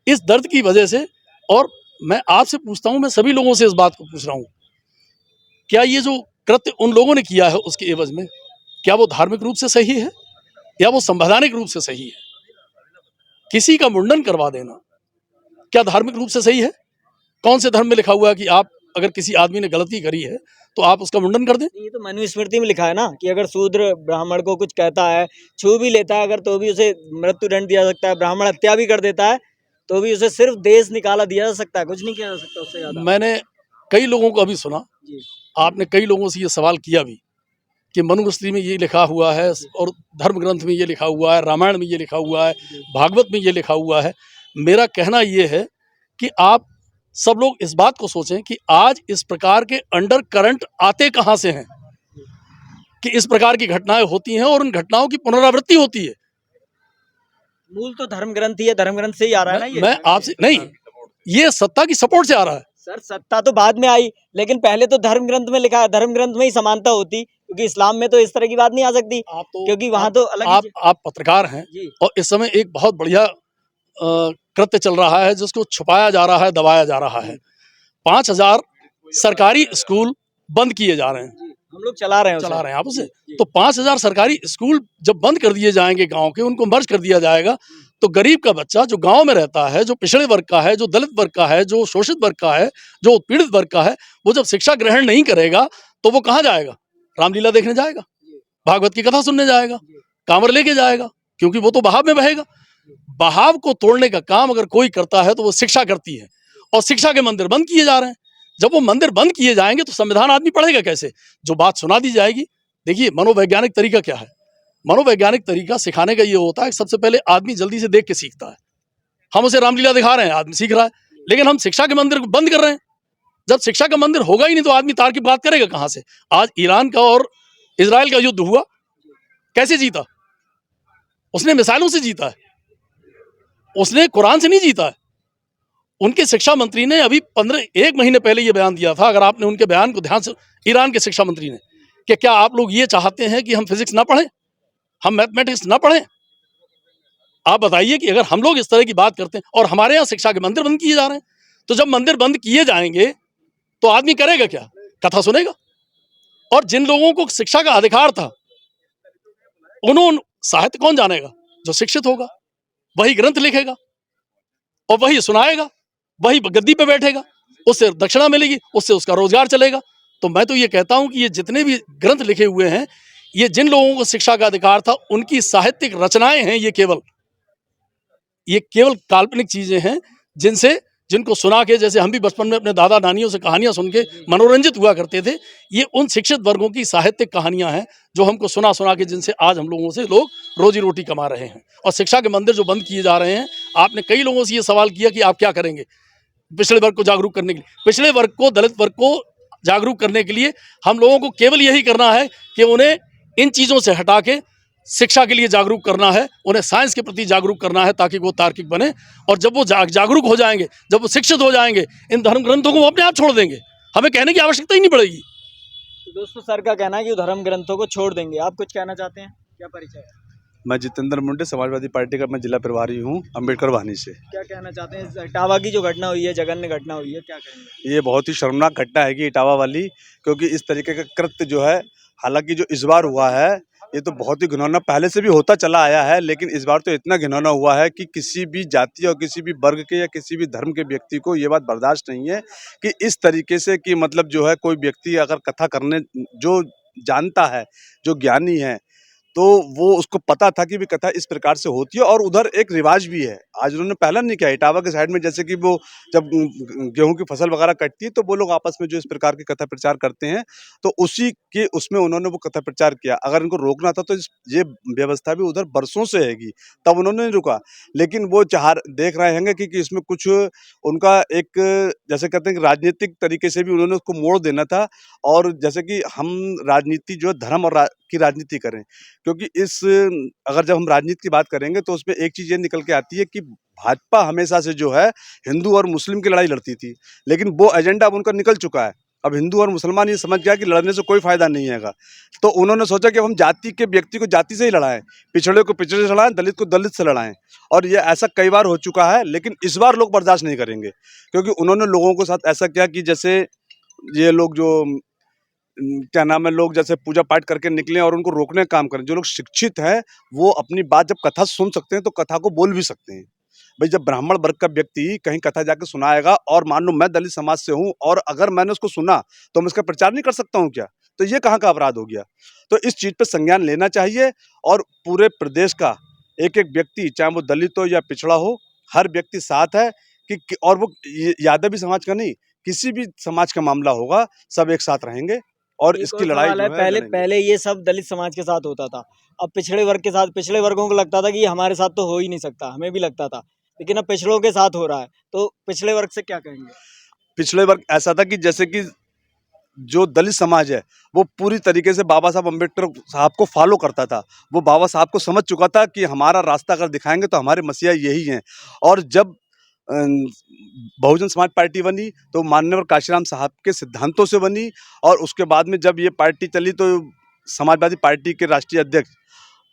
इस दर्द की वजह से, और मैं आपसे पूछता हूं, मैं सभी लोगों से इस बात को पूछ रहा हूं, क्या ये जो कृत्य उन लोगों ने किया है उसके एवज में, क्या वो धार्मिक रूप से सही है या वो संवैधानिक रूप से सही है? किसी का मुंडन करवा देना क्या धार्मिक रूप से सही है? कौन से धर्म में लिखा हुआ है कि आप अगर किसी आदमी ने गलती करी है तो आप उसका मुंडन कर दें? ये तो मनुस्मृति में लिखा है ना कि अगर शूद्र ब्राह्मण को कुछ कहता है, छू भी लेता है अगर, तो भी उसे मृत्यु दंड दिया सकता है। ब्राह्मण हत्या भी कर देता है तो भी उसे सिर्फ देश निकाला दिया जा सकता है, कुछ नहीं किया जा सकता उससे ज्यादा। मैंने कई लोगों को अभी सुना, आपने कई लोगों से ये सवाल किया भी कि मनुस्मृति में ये लिखा हुआ है और धर्म ग्रंथ में ये लिखा हुआ है, रामायण में ये लिखा हुआ है, भागवत में ये लिखा हुआ है। मेरा कहना ये है कि आप सब लोग इस बात को सोचें कि आज इस प्रकार के अंडर करंट आते कहाँ से हैं कि इस प्रकार की घटनाएं होती हैं और उन घटनाओं की पुनरावृत्ति होती है। मूल तो धर्म ग्रंथ ही है, धर्म ग्रंथ से ही आ रहा है ना ये। मैं आपसे नहीं, ये सत्ता की सपोर्ट से आ रहा है। सर सत्ता तो बाद में आई, लेकिन पहले तो धर्म ग्रंथ में लिखा है, धर्म ग्रंथ में ही समानता होती, क्योंकि इस्लाम में तो इस तरह की बात नहीं आ सकती, क्योंकि वहां तो अलग। आप पत्रकार हैं और इस समय एक बहुत बढ़िया कृत्य चल रहा है जिसको छुपाया जा रहा है, दबाया जा रहा है। 5000 सरकारी स्कूल बंद किए जा रहे हैं, हम लोग चला रहे हैं आप उसे। तो 5000 सरकारी स्कूल जब बंद कर दिए जाएंगे गांव के, उनको मर्ज कर दिया जाएगा, तो गरीब का बच्चा जो गांव में रहता है, जो पिछड़े वर्ग का है, जो दलित वर्ग का है, जो शोषित वर्ग का है, जो उत्पीड़ित वर्ग का है, वो जब शिक्षा ग्रहण नहीं करेगा तो वो कहाँ जाएगा? रामलीला देखने जाएगा, भागवत की कथा सुनने जाएगा, कांवर लेके जाएगा, क्योंकि वो तो बहाव में बहेगा। बहाव को तोड़ने का काम अगर कोई करता है तो वो शिक्षा करती है, और शिक्षा के मंदिर बंद किए जा रहे हैं। जब वो मंदिर बंद किए जाएंगे तो संविधान आदमी पढ़ेगा कैसे? जो बात सुना दी जाएगी। देखिए, मनोवैज्ञानिक तरीका क्या है? मनोवैज्ञानिक तरीका सिखाने का ये होता है कि सबसे पहले आदमी जल्दी से देख के सीखता है। हम उसे रामलीला दिखा रहे हैं, आदमी सीख रहा है, लेकिन हम शिक्षा के मंदिर को बंद कर रहे हैं। जब शिक्षा का मंदिर होगा ही नहीं तो आदमी तार की बात करेगा कहां से? आज ईरान का और इजराइल का युद्ध हुआ, कैसे जीता? उसने मिसाइलों से जीता है, उसने कुरान से नहीं जीता है। उनके शिक्षा मंत्री ने अभी 1 महीने पहले ये बयान दिया था, अगर आपने उनके बयान को ध्यान से, ईरान के शिक्षा मंत्री ने, कि क्या आप लोग ये चाहते हैं कि हम फिजिक्स ना पढ़ें, हम मैथमेटिक्स ना पढ़ें? आप बताइए कि अगर हम लोग इस तरह की बात करते हैं और हमारे यहाँ शिक्षा के मंदिर बंद किए जा रहे हैं, तो जब मंदिर बंद किए जाएंगे तो आदमी करेगा क्या? कथा सुनेगा। और जिन लोगों को शिक्षा का अधिकार था, उन्होंने साहित्य कौन जानेगा? जो शिक्षित होगा वही ग्रंथ लिखेगा और वही सुनाएगा, वही गद्दी पे बैठेगा, उससे दक्षिणा मिलेगी, उससे उसका रोजगार चलेगा। तो मैं तो ये कहता हूं कि ये जितने भी ग्रंथ लिखे हुए हैं, ये जिन लोगों को शिक्षा का अधिकार था उनकी साहित्यिक रचनाएं हैं। ये केवल काल्पनिक चीजें हैं जिनको सुना के, जैसे हम भी बचपन में अपने दादा नानियों से कहानियां सुन के मनोरंजित हुआ करते थे, ये उन शिक्षित वर्गों की साहित्यिक कहानियां हैं जो हमको सुना सुना के, जिनसे आज हम लोगों से लोग रोजी रोटी कमा रहे हैं। और शिक्षा के मंदिर जो बंद किए जा रहे हैं, आपने कई लोगों से ये सवाल किया कि आप क्या करेंगे पिछड़े वर्ग को जागरूक करने के लिए। पिछड़े वर्ग को, दलित वर्ग को जागरूक करने के लिए हम लोगों को केवल यही करना है कि उन्हें इन चीज़ों से हटा के शिक्षा के लिए जागरूक करना है, उन्हें साइंस के प्रति जागरूक करना है ताकि वो तार्किक बने। और जब वो जागरूक हो जाएंगे, जब वो शिक्षित हो जाएंगे, इन धर्म ग्रंथों को वो अपने आप छोड़ देंगे, हमें कहने की आवश्यकता ही नहीं पड़ेगी। तो दोस्तों सर का कहना है कि वो धर्म ग्रंथों को छोड़ देंगे। आप कुछ कहना चाहते हैं? क्या परिचय है? मैं जितेंद्र मुंडे, समाजवादी पार्टी का मैं जिला प्रभारी हूँ, अम्बेडकर वाहिनी से। क्या कहना चाहते हैं? इस इटावा की जो घटना हुई है, जघन्य घटना हुई है, क्या कहेंगे? ये बहुत ही शर्मनाक घटना है कि इटावा वाली, क्योंकि इस तरीके का कृत्य जो है, हालांकि जो इस बार हुआ है ये तो बहुत ही घिनौना पहले से भी होता चला आया है, लेकिन इस बार तो इतना घिनौना हुआ है कि किसी भी जाति और किसी भी वर्ग के या किसी भी धर्म के व्यक्ति को ये बात बर्दाश्त नहीं है कि इस तरीके से कि मतलब जो है कोई व्यक्ति अगर कथा करने जो जानता है, जो ज्ञानी है, तो वो उसको पता था कि भी कथा इस प्रकार से होती है और उधर एक रिवाज भी है। आज उन्होंने पहला नहीं किया, इटावा के साइड में जैसे कि वो जब गेहूं की फसल वगैरह कटती है तो वो लोग आपस में जो इस प्रकार की कथा प्रचार करते हैं, तो उसी के उसमें उन्होंने वो कथा प्रचार किया। अगर इनको रोकना था तो ये व्यवस्था भी उधर बरसों से हैगी, तब उन्होंने नहीं रुका। लेकिन वो देख रहे होंगे कि इसमें कुछ उनका एक जैसे कहते हैं कि राजनीतिक तरीके से भी उन्होंने उसको मोड़ देना था। और जैसे कि हम राजनीति जो है धर्म और की राजनीति करें, क्योंकि अगर जब हम राजनीति की बात करेंगे तो उसमें एक चीज़ ये निकल के आती है कि भाजपा हमेशा से जो है हिंदू और मुस्लिम की लड़ाई लड़ती थी, लेकिन वो एजेंडा अब उनका निकल चुका है। अब हिंदू और मुसलमान ये समझ गया कि लड़ने से कोई फायदा नहीं हैगा, तो उन्होंने सोचा कि हम जाति के व्यक्ति को जाति से ही लड़ाएं, पिछड़े को पिछड़े से लड़ाएं, दलित को दलित से लड़ाएं। और ये ऐसा कई बार हो चुका है, लेकिन इस बार लोग बर्दाश्त नहीं करेंगे, क्योंकि उन्होंने लोगों के साथ ऐसा किया कि जैसे ये लोग जो क्या नाम है, लोग जैसे पूजा पाठ करके निकले और उनको रोकने का काम करें। जो लोग शिक्षित हैं वो अपनी बात जब कथा सुन सकते हैं तो कथा को बोल भी सकते हैं। भाई जब ब्राह्मण वर्ग का व्यक्ति कहीं कथा जाके सुनाएगा और मान लो मैं दलित समाज से हूँ और अगर मैंने उसको सुना तो मैं इसका प्रचार नहीं कर सकता हूँ क्या? तो ये कहाँ का अपराध हो गया? तो इस चीज़ पर संज्ञान लेना चाहिए और पूरे प्रदेश का एक एक व्यक्ति, चाहे वो दलित हो या पिछड़ा हो, हर व्यक्ति साथ है कि और वो यादवी समाज का नहीं, किसी भी समाज का मामला होगा, सब एक साथ रहेंगे और इसकी लड़ाई जो है पहले ये सब दलित समाज के साथ होता था। अब पिछड़े वर्ग के साथ, पिछड़े वर्गों को लगता था कि ये हमारे साथ तो हो ही नहीं सकता, हमें भी लगता था, लेकिन अब पिछड़ों के साथ हो रहा है। तो पिछड़े वर्ग से क्या कहेंगे? पिछड़े वर्ग ऐसा था कि जैसे कि जो दलित समाज है वो पूरी तरीके से बाबा साहब अम्बेडकर साहब को फॉलो करता था। वो बाबा साहब को समझ चुका था कि हमारा रास्ता अगर दिखाएंगे तो हमारे मसीहा यही हैं। और जब बहुजन समाज पार्टी बनी तो माननीय काशीराम साहब के सिद्धांतों से बनी, और उसके बाद में जब ये पार्टी चली तो समाजवादी पार्टी के राष्ट्रीय अध्यक्ष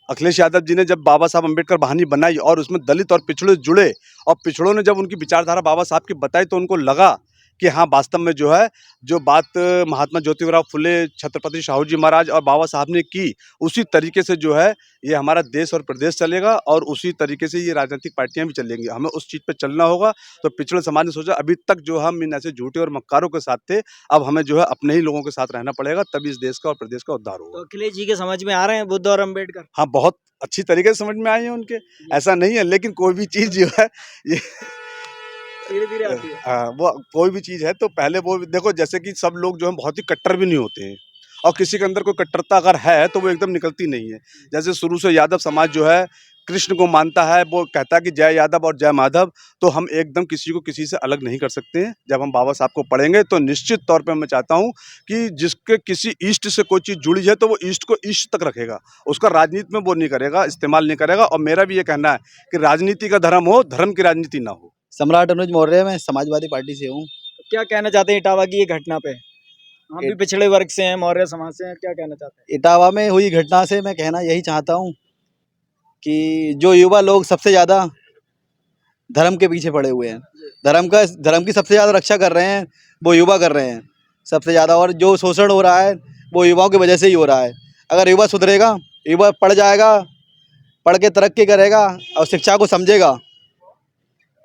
अखिलेश यादव जी ने जब बाबा साहब अम्बेडकर वाहिनी बनाई और उसमें दलित और पिछड़े जुड़े और पिछड़ों ने जब उनकी विचारधारा बाबा साहब की बताई तो उनको लगा कि हाँ वास्तव में जो है जो बात महात्मा ज्योतिराव फुले, छत्रपति शाहू जी महाराज और बाबा साहब ने की, उसी तरीके से जो है ये हमारा देश और प्रदेश चलेगा और उसी तरीके से ये राजनीतिक पार्टियां भी चलेंगी। हमें उस चीज़ पे चलना होगा। तो पिछड़े समाज ने सोचा अभी तक जो हम इन ऐसे झूठे और मक्कारों के साथ थे, अब हमें जो है अपने ही लोगों के साथ रहना पड़ेगा, तभी इस देश का और प्रदेश का उद्धार होगा। तो अखिलेश जी के समझ में आ रहे हैं बुद्ध और अम्बेडकर? हाँ, बहुत अच्छी तरीके से समझ में आए हैं उनके, ऐसा नहीं है, लेकिन कोई भी चीज़ जो है ये धीरे-धीरे आती है। हाँ, वो कोई भी चीज़ है तो पहले वो देखो, जैसे कि सब लोग जो हैं बहुत ही कट्टर भी नहीं होते हैं और किसी के अंदर कोई कट्टरता अगर है तो वो एकदम निकलती नहीं है। जैसे शुरू से यादव समाज जो है कृष्ण को मानता है, वो कहता है कि जय यादव और जय माधव, तो हम एकदम किसी को किसी से अलग नहीं कर सकते हैं। जब हम बाबा साहब को पढ़ेंगे तो निश्चित तौर पे मैं चाहता हूँ कि जिसके किसी ईष्ट से कोई चीज़ जुड़ी है तो वो ईष्ट को ईष्ट तक रखेगा, उसका राजनीति में वो नहीं करेगा, इस्तेमाल नहीं करेगा। और मेरा भी ये कहना है कि राजनीति का धर्म हो, धर्म की राजनीति ना हो। सम्राट अनुज मौर्य, मैं समाजवादी पार्टी से हूँ। क्या कहना चाहते हैं इटावा की ये घटना पे? हम भी पिछड़े वर्ग से हैं, मौर्य समाज से हैं, क्या कहना चाहते हैं? इटावा में हुई घटना से मैं कहना यही चाहता हूँ कि जो युवा लोग सबसे ज़्यादा धर्म के पीछे पड़े हुए हैं, धर्म की सबसे ज़्यादा रक्षा कर रहे हैं वो युवा कर रहे हैं सबसे ज़्यादा, और जो शोषण हो रहा है वो युवाओं की वजह से ही हो रहा है। अगर युवा सुधरेगा, युवा पढ़ जाएगा, पढ़ के तरक्की करेगा और शिक्षा को समझेगा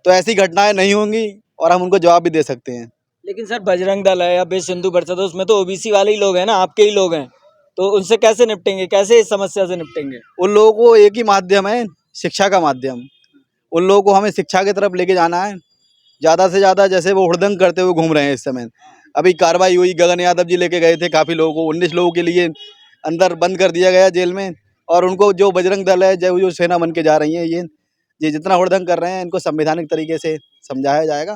तो ऐसी घटनाएं नहीं होंगी और हम उनको जवाब भी दे सकते हैं। लेकिन सर बजरंग दल है या विश्व हिंदू परिषद है, उसमें तो ओबीसी वाले ही लोग हैं ना, आपके ही लोग हैं, तो उनसे कैसे निपटेंगे, कैसे इस समस्या से निपटेंगे? उन लोगों को एक ही माध्यम है, शिक्षा का माध्यम। उन लोगों को हमें शिक्षा की तरफ लेके जाना है ज़्यादा से ज़्यादा। जैसे वो हुड़दंग करते हुए घूम रहे हैं इस समय, अभी कार्रवाई हुई, गगन यादव जी लेके गए थे काफ़ी लोगों को, 19 लोगों के लिए अंदर बंद कर दिया गया जेल में। और उनको जो बजरंग दल है, जो सेना बन के जा रही है, ये जितना हुड़दंग कर रहे हैं इनको संवैधानिक तरीके से समझाया जाएगा,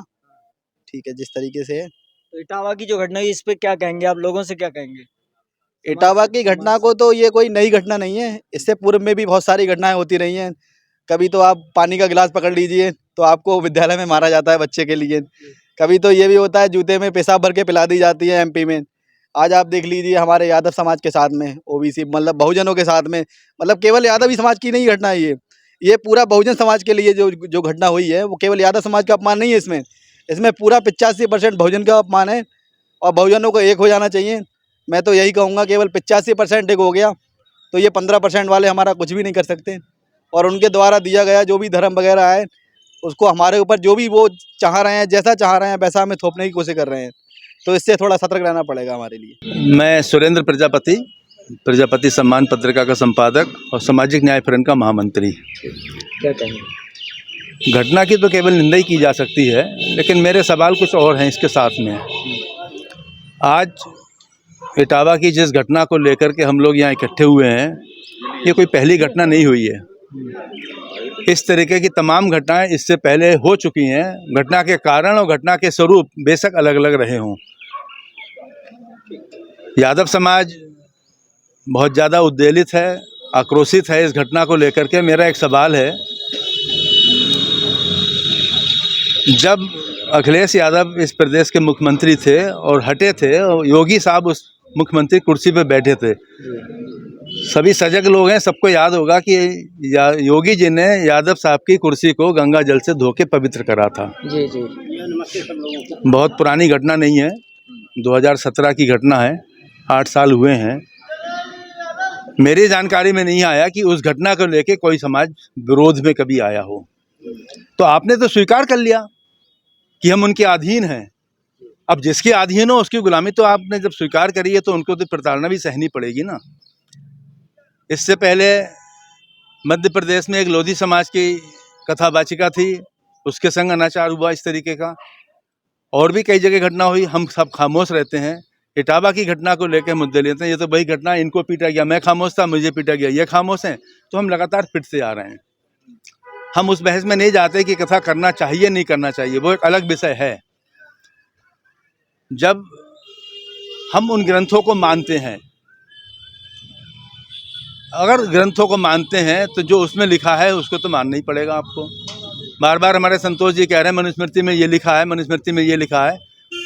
ठीक है, जिस तरीके से है। तो इटावा की जो घटना है इस पे क्या कहेंगे आप, लोगों से क्या कहेंगे? इटावा की घटना को तो ये कोई नई घटना नहीं है, इससे पूर्व में भी बहुत सारी घटनाएं होती रही हैं। कभी तो आप पानी का गिलास पकड़ लीजिए तो आपको विद्यालय में मारा जाता है बच्चे के लिए। कभी तो ये भी होता है जूते में पेशाब भर के पिला दी जाती है एमपी में। आज आप देख लीजिए हमारे यादव समाज के साथ में, ओबीसी मतलब बहुजनों के साथ में, मतलब केवल यादव ही समाज की नहीं घटना है ये पूरा बहुजन समाज के लिए जो घटना हुई है वो केवल यादव समाज का अपमान नहीं है। इसमें पूरा 85% बहुजन का अपमान है और बहुजनों को एक हो जाना चाहिए। मैं तो यही कहूँगा, केवल 85% एक हो गया तो ये 15% वाले हमारा कुछ भी नहीं कर सकते। और उनके द्वारा दिया गया जो भी धर्म वगैरह है उसको हमारे ऊपर जो भी वो चाह रहे हैं, जैसा चाह रहे हैं वैसा हमें थोपने की कोशिश कर रहे हैं, तो इससे थोड़ा सतर्क रहना पड़ेगा हमारे लिए। मैं सुरेंद्र प्रजापति सम्मान पत्रिका का संपादक और सामाजिक न्याय फ्रंट का महामंत्री। क्या कहेंगे? घटना की तो केवल निंदा ही की जा सकती है, लेकिन मेरे सवाल कुछ और हैं इसके साथ में। आज इटावा की जिस घटना को लेकर के हम लोग यहाँ इकट्ठे हुए हैं, ये कोई पहली घटना नहीं हुई है। इस तरीके की तमाम घटनाएं इससे पहले हो चुकी हैं। घटना के कारण और घटना के स्वरूप बेशक अलग अलग रहे हों। यादव समाज बहुत ज़्यादा उद्वेलित है, आक्रोशित है इस घटना को लेकर के। मेरा एक सवाल है, जब अखिलेश यादव इस प्रदेश के मुख्यमंत्री थे और हटे थे और योगी साहब उस मुख्यमंत्री कुर्सी पर बैठे थे, सभी सजग लोग हैं, सबको याद होगा कि योगी जी ने यादव साहब की कुर्सी को गंगा जल से धो के पवित्र करा था। जी जी। बहुत पुरानी घटना नहीं है, 2017 की घटना है, 8 साल हुए हैं। मेरी जानकारी में नहीं आया कि उस घटना को लेके कोई समाज विरोध में कभी आया हो। तो आपने तो स्वीकार कर लिया कि हम उनके अधीन हैं। अब जिसके अधीन हो उसकी गुलामी तो आपने जब स्वीकार करी है तो उनको तो प्रताड़ना भी सहनी पड़ेगी ना। इससे पहले मध्य प्रदेश में एक लोधी समाज की कथावाचिका थी, उसके संग अनाचार हुआ इस तरीके का। और भी कई जगह घटना हुई, हम सब खामोश रहते हैं। इटावा की घटना को लेकर मुद्दे लेते हैं, ये तो वही घटना, इनको पीटा गया, मैं खामोश था, मुझे पीटा गया, ये खामोश हैं। तो हम लगातार पिटते आ रहे हैं। हम उस बहस में नहीं जाते कि कथा करना चाहिए नहीं करना चाहिए, वो एक अलग विषय है। जब हम उन ग्रंथों को मानते हैं, अगर ग्रंथों को मानते हैं तो जो उसमें लिखा है उसको तो मानना ही पड़ेगा आपको। बार बार हमारे संतोष जी कह रहे हैं मनुस्मृति में ये लिखा है, मनुस्मृति में ये लिखा है।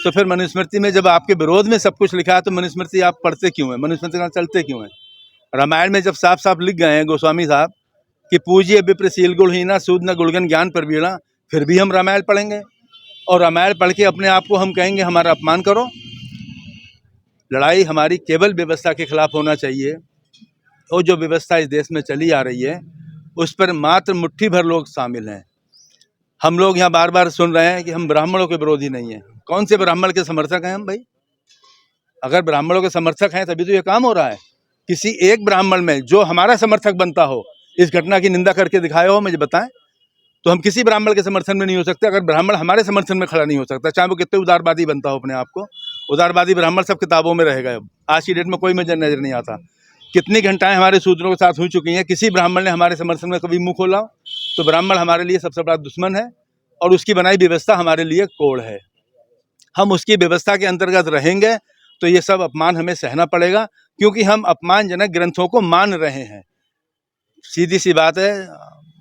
तो फिर मनुस्मृति में जब आपके विरोध में सब कुछ लिखा है तो मनुस्मृति आप पढ़ते क्यों हैं, मनुस्मृति का चलते क्यों हैं? रामायण में जब साफ साफ लिख गए हैं गोस्वामी साहब कि पूज्य विप्र शील गुणहीना सूद न गुणगन ज्ञान पर बीड़ा, फिर भी हम रामायण पढ़ेंगे और रामायण पढ़ के अपने आप को हम कहेंगे हमारा अपमान करो। लड़ाई हमारी केवल व्यवस्था के खिलाफ होना चाहिए, और जो व्यवस्था इस देश में चली आ रही है उस पर मात्र मुट्ठी भर लोग शामिल हैं। हम लोग यहाँ बार बार सुन रहे हैं कि हम ब्राह्मणों के विरोधी नहीं हैं। कौन से ब्राह्मण के समर्थक हैं हम भाई? अगर ब्राह्मणों के समर्थक हैं तभी तो ये काम हो रहा है। किसी एक ब्राह्मण में जो हमारा समर्थक बनता हो, इस घटना की निंदा करके दिखाया हो, मुझे बताएं। तो हम किसी ब्राह्मण के समर्थन में नहीं हो सकते अगर ब्राह्मण हमारे समर्थन में खड़ा नहीं हो सकता, चाहे वो कितने उदारवादी बनता हो अपने आप को। उदारवादी ब्राह्मण सब किताबों में रह गए, आज की डेट में कोई मुझे नजर नहीं आता। कितनी घंटाएं हमारे शूद्रों के साथ हो चुकी हैं, किसी ब्राह्मण ने हमारे समर्थन में कभी मुंह खोला? तो ब्राह्मण हमारे लिए सबसे बड़ा दुश्मन है और उसकी बनाई व्यवस्था हमारे लिए कोड़ है। हम उसकी व्यवस्था के अंतर्गत रहेंगे तो ये सब अपमान हमें सहना पड़ेगा, क्योंकि हम अपमानजनक ग्रंथों को मान रहे हैं। सीधी सी बात है,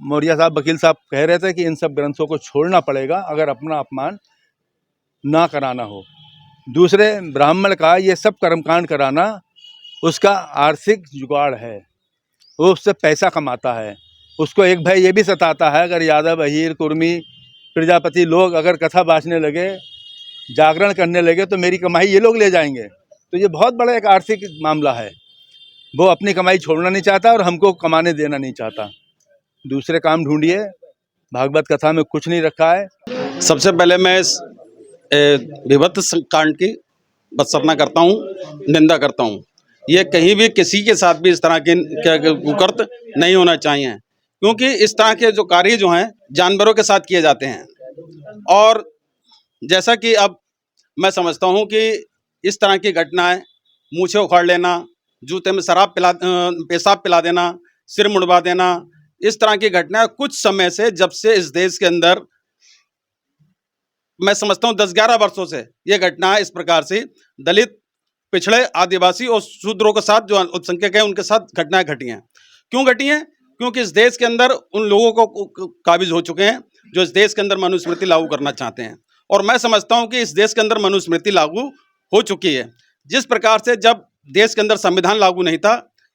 मौर्य साहब वकील साहब कह रहे थे कि इन सब ग्रंथों को छोड़ना पड़ेगा अगर अपना अपमान ना कराना हो। दूसरे ब्राह्मण का ये सब कर्मकांड कराना उसका आर्थिक जुगाड़ है, वो उससे पैसा कमाता है। उसको एक भय ये भी सताता है, अगर यादव, अहीर, कुर्मी, प्रजापति लोग अगर कथा बाँचने लगे, जागरण करने लगे तो मेरी कमाई ये लोग ले जाएंगे। तो ये बहुत बड़ा एक आर्थिक मामला है। वो अपनी कमाई छोड़ना नहीं चाहता और हमको कमाने देना नहीं चाहता। दूसरे काम ढूंढिए, भागवत कथा में कुछ नहीं रखा है। सबसे पहले मैं इस विभत्स कांड की भत्सना करता हूँ, निंदा करता हूँ। ये कहीं भी किसी के साथ भी इस तरह के कुकृत्य नहीं होना चाहिए, क्योंकि इस तरह के जो कार्य जो हैं जानवरों के साथ किए जाते हैं। और जैसा कि अब मैं समझता हूँ कि इस तरह की घटनाएं, मूछें उखाड़ लेना, जूते में पेशाब पिला देना, सिर मुड़वा देना, इस तरह की घटनाएं कुछ समय से, जब से इस देश के अंदर मैं समझता हूँ 10-11 वर्षों से ये घटना इस प्रकार से दलित पिछड़े, आदिवासी और शूद्रों के साथ जो अल्पसंख्यक हैं उनके साथ घटनाएं घटी हैं। क्यों घटी हैं? क्योंकि इस देश के अंदर उन लोगों को काबिज हो चुके हैं जो इस देश के अंदर मनुस्मृति लागू करना चाहते हैं। और मैं समझता हूं कि इस देश के अंदर मनुस्मृति लागू हो चुकी है। जिस प्रकार से जब देश के अंदर संविधान लागू नहीं था,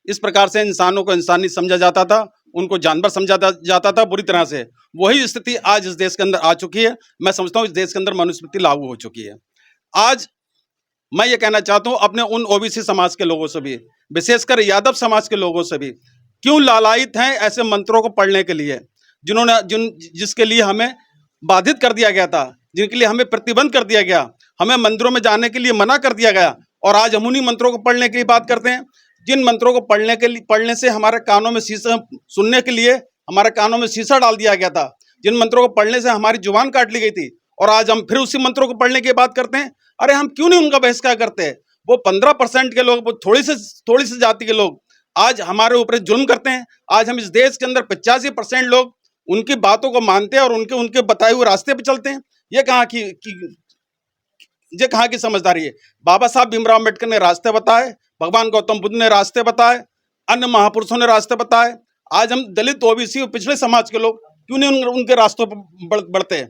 इस प्रकार से इंसानों को इंसान नहीं समझा जाता था, उनको जानवर समझा जाता था बुरी तरह से, वही स्थिति आज इस देश के अंदर आ चुकी है। मैं समझता हूँ इस देश के अंदर मनुस्मृति लागू हो चुकी है। आज मैं ये कहना चाहता हूँ अपने उन ओबीसी समाज के लोगों से भी, विशेषकर यादव समाज के लोगों से भी, क्यों लालायित हैं ऐसे मंत्रों को पढ़ने के लिए जिसके लिए हमें बाधित कर दिया गया था, जिनके लिए हमें प्रतिबंध कर दिया गया, हमें मंदिरों में जाने के लिए मना कर दिया गया, और आज हम उन्हीं मंत्रों को पढ़ने की बात करते हैं। जिन मंत्रों को पढ़ने से हमारे कानों में शीशा, सुनने के लिए हमारे कानों में शीशा डाल दिया गया था, जिन मंत्रों को पढ़ने से हमारी जुबान काट ली गई थी, और आज हम फिर उसी मंत्रों को पढ़ने की बात करते हैं। अरे हम क्यों नहीं उनका बहिष्कार करते? वो 15% के लोग, वो थोड़ी सी जाति के लोग आज हमारे ऊपर जुल्म करते हैं। आज हम इस देश के अंदर 85% लोग उनकी बातों को मानते हैं और उनके बताए हुए रास्ते पे चलते हैं। ये कहाँ की समझदारी है? बाबा साहब भीमराव अम्बेडकर ने रास्ते बताए, भगवान गौतम बुद्ध ने रास्ते बताए, अन्य महापुरुषों ने रास्ते बताए। आज हम दलित, ओबीसी और पिछड़े समाज के लोग क्यों नहीं उनके रास्तों पर बढ़ते हैं?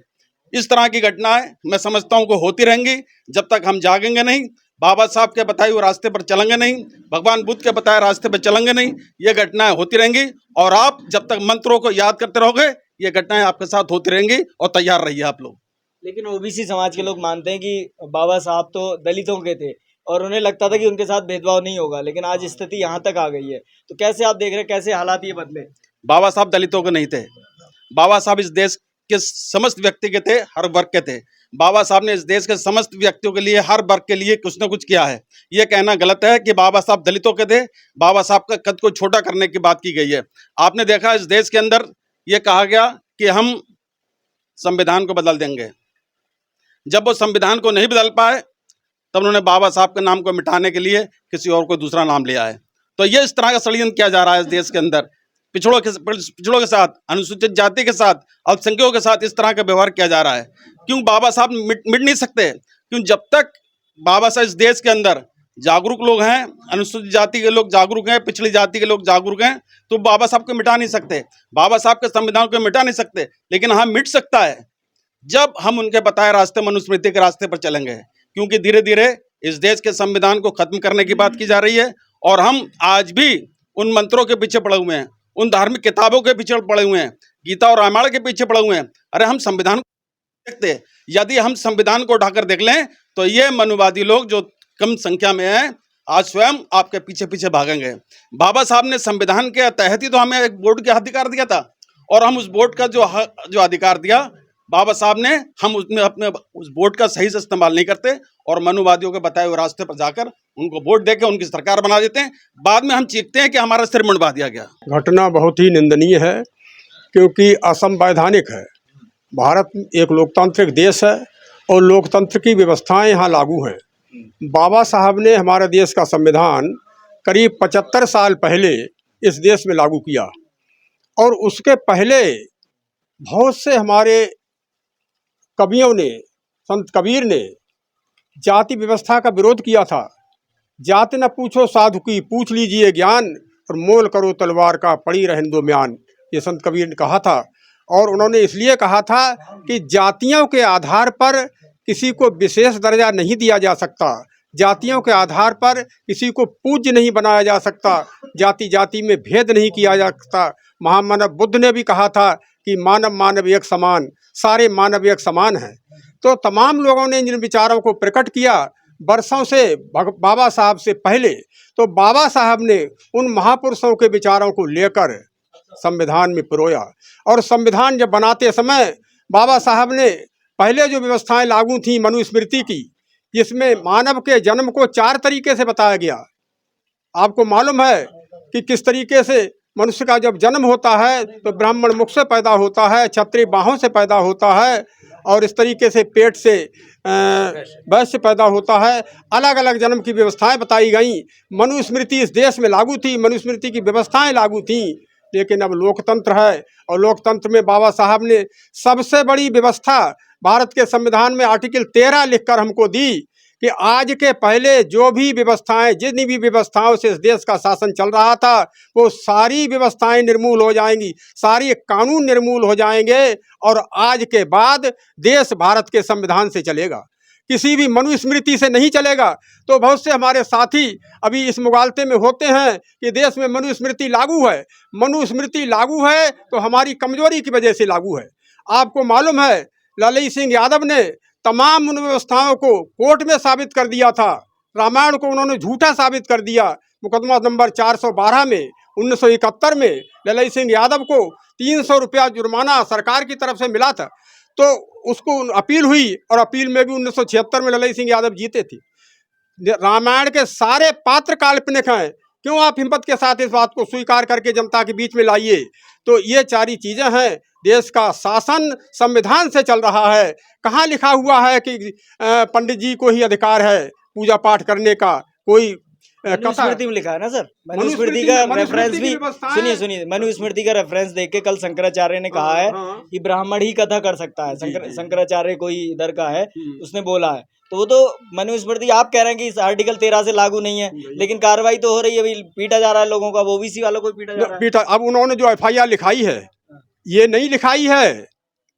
इस तरह की घटनाएं मैं समझता हूं को होती रहेंगी जब तक हम जागेंगे नहीं, बाबा साहब के बताए हुए रास्ते पर चलेंगे नहीं, भगवान बुद्ध के बताए रास्ते पर चलेंगे नहीं। ये घटनाएं होती रहेंगी, और आप जब तक मंत्रों को याद करते रहोगे, ये घटनाएं आपके साथ होती रहेंगी, और तैयार रहिए आप लोग। लेकिन ओबीसी समाज के लोग मानते हैं कि बाबा साहब तो दलितों के थे और उन्हें लगता था कि उनके साथ भेदभाव नहीं होगा, लेकिन आज स्थिति यहाँ तक आ गई है। तो कैसे आप देख रहे हैं, कैसे हालात ये बदले? बाबा साहब दलितों के नहीं थे। बाबा साहब इस देश के समस्त व्यक्ति के थे, हर वर्ग के थे। बाबा साहब ने इस देश के समस्त व्यक्तियों के लिए, हर वर्ग के लिए कुछ न कुछ किया है। ये कहना गलत है कि बाबा साहब दलितों के थे, बाबा साहब का कद को छोटा करने की बात की गई है। आपने देखा इस देश के अंदर ये कहा गया कि हम संविधान को बदल देंगे। जब वो संविधान को नहीं बदल पाए, तब उन्होंने बाबा साहब के नाम को मिटाने के लिए किसी और को दूसरा नाम लिया है। तो ये इस तरह का षड्यंत्र किया जा रहा है इस देश के अंदर। पिछड़ों के साथ, अनुसूचित जाति के साथ, अल्पसंख्यकों के साथ इस तरह का व्यवहार किया जा रहा है। क्यों बाबा साहब मिट नहीं सकते? क्यों जब तक बाबा साहब इस देश के अंदर जागरूक लोग हैं, अनुसूचित जाति के लोग जागरूक हैं, पिछड़ी जाति के लोग जागरूक हैं, तो बाबा साहब को मिटा नहीं सकते, बाबा साहब के संविधान को मिटा नहीं सकते। लेकिन हाँ, मिट सकता है जब हम उनके बताए रास्ते, मनुस्मृति के रास्ते पर चलेंगे। क्योंकि धीरे धीरे इस देश के संविधान को खत्म करने की बात की जा रही है, और हम आज भी उन मंत्रों के पीछे पड़े हुए हैं, उन धार्मिक किताबों के पीछे पड़े हुए हैं, गीता और रामायण के पीछे पड़े हुए हैं। अरे हम संविधान को देखते, यदि हम संविधान को उठाकर देख लें तो ये मनुवादी लोग जो कम संख्या में हैं, आज स्वयं आपके पीछे पीछे भागेंगे। बाबा साहब ने संविधान के तहत ही तो हमें एक वोट का अधिकार दिया था, और हम उस वोट का जो अधिकार दिया बाबा साहब ने, हम उसमें अपने उस वोट का सही से इस्तेमाल नहीं करते, और मनुवादियों के बताए हुए रास्ते पर जाकर उनको वोट देकर उनकी सरकार बना देते हैं। बाद में हम चीखते हैं कि हमारा सिर मुंडवा दिया गया। घटना बहुत ही निंदनीय है, क्योंकि असंवैधानिक है। भारत एक लोकतांत्रिक देश है और लोकतंत्र की व्यवस्थाएं यहाँ लागू हैं। बाबा साहब ने हमारे देश का संविधान करीब 75 साल पहले इस देश में लागू किया, और उसके पहले बहुत से हमारे कवियों ने, संत कबीर ने जाति व्यवस्था का विरोध किया था। जाति न पूछो साधु की, पूछ लीजिए ज्ञान, और मोल करो तलवार का, पड़ी रहें दो म्यान, ये संत कबीर ने कहा था। और उन्होंने इसलिए कहा था कि जातियों के आधार पर किसी को विशेष दर्जा नहीं दिया जा सकता, जातियों के आधार पर किसी को पूज्य नहीं बनाया जा सकता, जाति जाति में भेद नहीं किया जा सकता। महामानव बुद्ध ने भी कहा था कि मानव मानव एक समान, सारे मानव एक समान हैं। तो तमाम लोगों ने जिन विचारों को प्रकट किया वर्षों से बाबा साहब से पहले, तो बाबा साहब ने उन महापुरुषों के विचारों को लेकर संविधान में पिरोया। और संविधान जब बनाते समय बाबा साहब ने पहले जो व्यवस्थाएं लागू थी मनुस्मृति की, जिसमें मानव के जन्म को 4 तरीके से बताया गया। आपको मालूम है कि किस तरीके से मनुष्य का जब जन्म होता है तो ब्राह्मण मुख से पैदा होता है, क्षत्रिय बाहों से पैदा होता है, और इस तरीके से पेट से वैश्य पैदा होता है। अलग अलग जन्म की व्यवस्थाएं बताई गई। मनुस्मृति इस देश में लागू थी, मनुस्मृति की व्यवस्थाएं लागू थीं। लेकिन अब लोकतंत्र है, और लोकतंत्र में बाबा साहब ने सबसे बड़ी व्यवस्था भारत के संविधान में आर्टिकल 13 लिखकर हमको दी कि आज के पहले जो भी व्यवस्थाएं, जितनी भी व्यवस्थाओं से इस देश का शासन चल रहा था, वो सारी व्यवस्थाएं निर्मूल हो जाएंगी, सारी कानून निर्मूल हो जाएंगे और आज के बाद देश भारत के संविधान से चलेगा, किसी भी मनुस्मृति से नहीं चलेगा। तो बहुत से हमारे साथी अभी इस मुगालते में होते हैं कि देश में मनुस्मृति लागू है। मनुस्मृति लागू है तो हमारी कमजोरी की वजह से लागू है। आपको मालूम है लालई सिंह यादव ने तमाम उन व्यवस्थाओं को कोर्ट में साबित कर दिया था। रामायण को उन्होंने झूठा साबित कर दिया। मुकदमा नंबर 412 में 1971 में लालई सिंह यादव को 300 रुपया जुर्माना सरकार की तरफ से मिला था, तो उसको अपील हुई और अपील में भी 1976 में लालई सिंह यादव जीते थे। रामायण के सारे पात्र काल्पनिक हैं, क्यों आप हिम्मत के साथ इस बात को स्वीकार करके जनता के बीच में लाइए। तो ये सारी चीज़ें हैं, देश का शासन संविधान से चल रहा है। कहाँ लिखा हुआ है कि पंडित जी को ही अधिकार है पूजा पाठ करने का? कोई मनुस्मृति में लिखा है ना सर, मनुस्मृति का रेफरेंस भी सुनिए मनुस्मृति का रेफरेंस देख के कल शंकराचार्य ने कहा है कि ब्राह्मण ही कथा कर सकता है। शंकराचार्य कोई इधर का है, उसने बोला है। तो वो तो मनुस्मृति आप कह रहे हैं कि इस आर्टिकल 13 से लागू नहीं है, लेकिन कार्रवाई तो हो रही है, पीटा जा रहा है लोगों का, ओबीसी वालों को पीटा जा रहा है। अब उन्होंने जो FIR लिखाई है, ये नहीं लिखाई है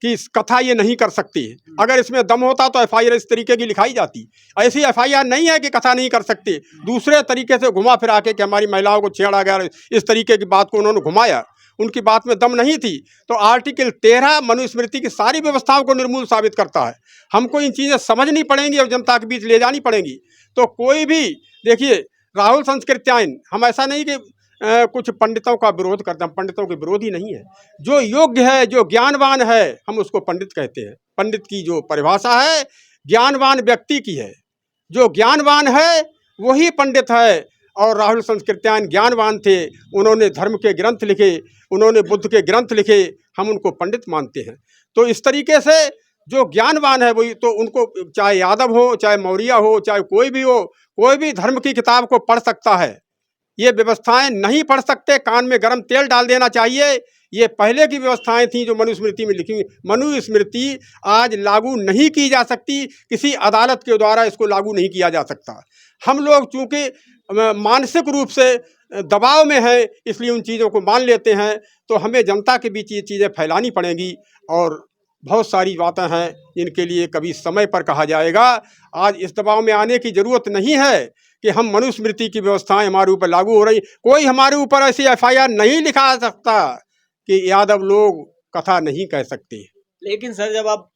कि कथा ये नहीं कर सकती। अगर इसमें दम होता तो FIR इस तरीके की लिखाई जाती। ऐसी FIR नहीं है कि कथा नहीं कर सकती, दूसरे तरीके से घुमा फिरा के कि हमारी महिलाओं को छेड़ा गया, इस तरीके की बात को उन्होंने घुमाया। उनकी बात में दम नहीं थी। तो आर्टिकल 13 मनुस्मृति की सारी व्यवस्थाओं को निर्मूल साबित करता है। हमको इन चीज़ें समझनी पड़ेंगी और जनता के बीच ले जानी पड़ेंगी। तो कोई भी देखिए, राहुल संस्कृत्यायन, हम ऐसा नहीं कि कुछ पंडितों का विरोध करते हैं, हम पंडितों के विरोधी नहीं है। जो योग्य है, जो ज्ञानवान है, हम उसको पंडित कहते हैं। पंडित की जो परिभाषा है ज्ञानवान व्यक्ति की है। जो ज्ञानवान है वही पंडित है। और राहुल संस्कृत्यायन ज्ञानवान थे, उन्होंने धर्म के ग्रंथ लिखे, उन्होंने बुद्ध के ग्रंथ लिखे, हम उनको पंडित मानते हैं। तो इस तरीके से जो ज्ञानवान है वही, तो उनको चाहे यादव हो, चाहे मौर्य हो, चाहे कोई भी हो, कोई भी धर्म की किताब को पढ़ सकता है। ये व्यवस्थाएं नहीं पढ़ सकते, कान में गर्म तेल डाल देना चाहिए। ये पहले की व्यवस्थाएं थी जो मनुस्मृति में लिखी हुई। मनुस्मृति आज लागू नहीं की जा सकती, किसी अदालत के द्वारा इसको लागू नहीं किया जा सकता। हम लोग चूँकि मानसिक रूप से दबाव में है, इसलिए उन चीज़ों को मान लेते हैं। तो हमें जनता के बीच ये चीज़ें फैलानी पड़ेंगी और बहुत सारी बातें हैं जिनके लिए कभी समय पर कहा जाएगा। आज इस दबाव में आने की ज़रूरत नहीं है कि हम मनुस्मृति की व्यवस्थाएं हमारे ऊपर लागू हो रही। कोई हमारे ऊपर ऐसी FIR नहीं लिखा सकता कि यादव लोग कथा नहीं कह सकते। लेकिन सर जब आप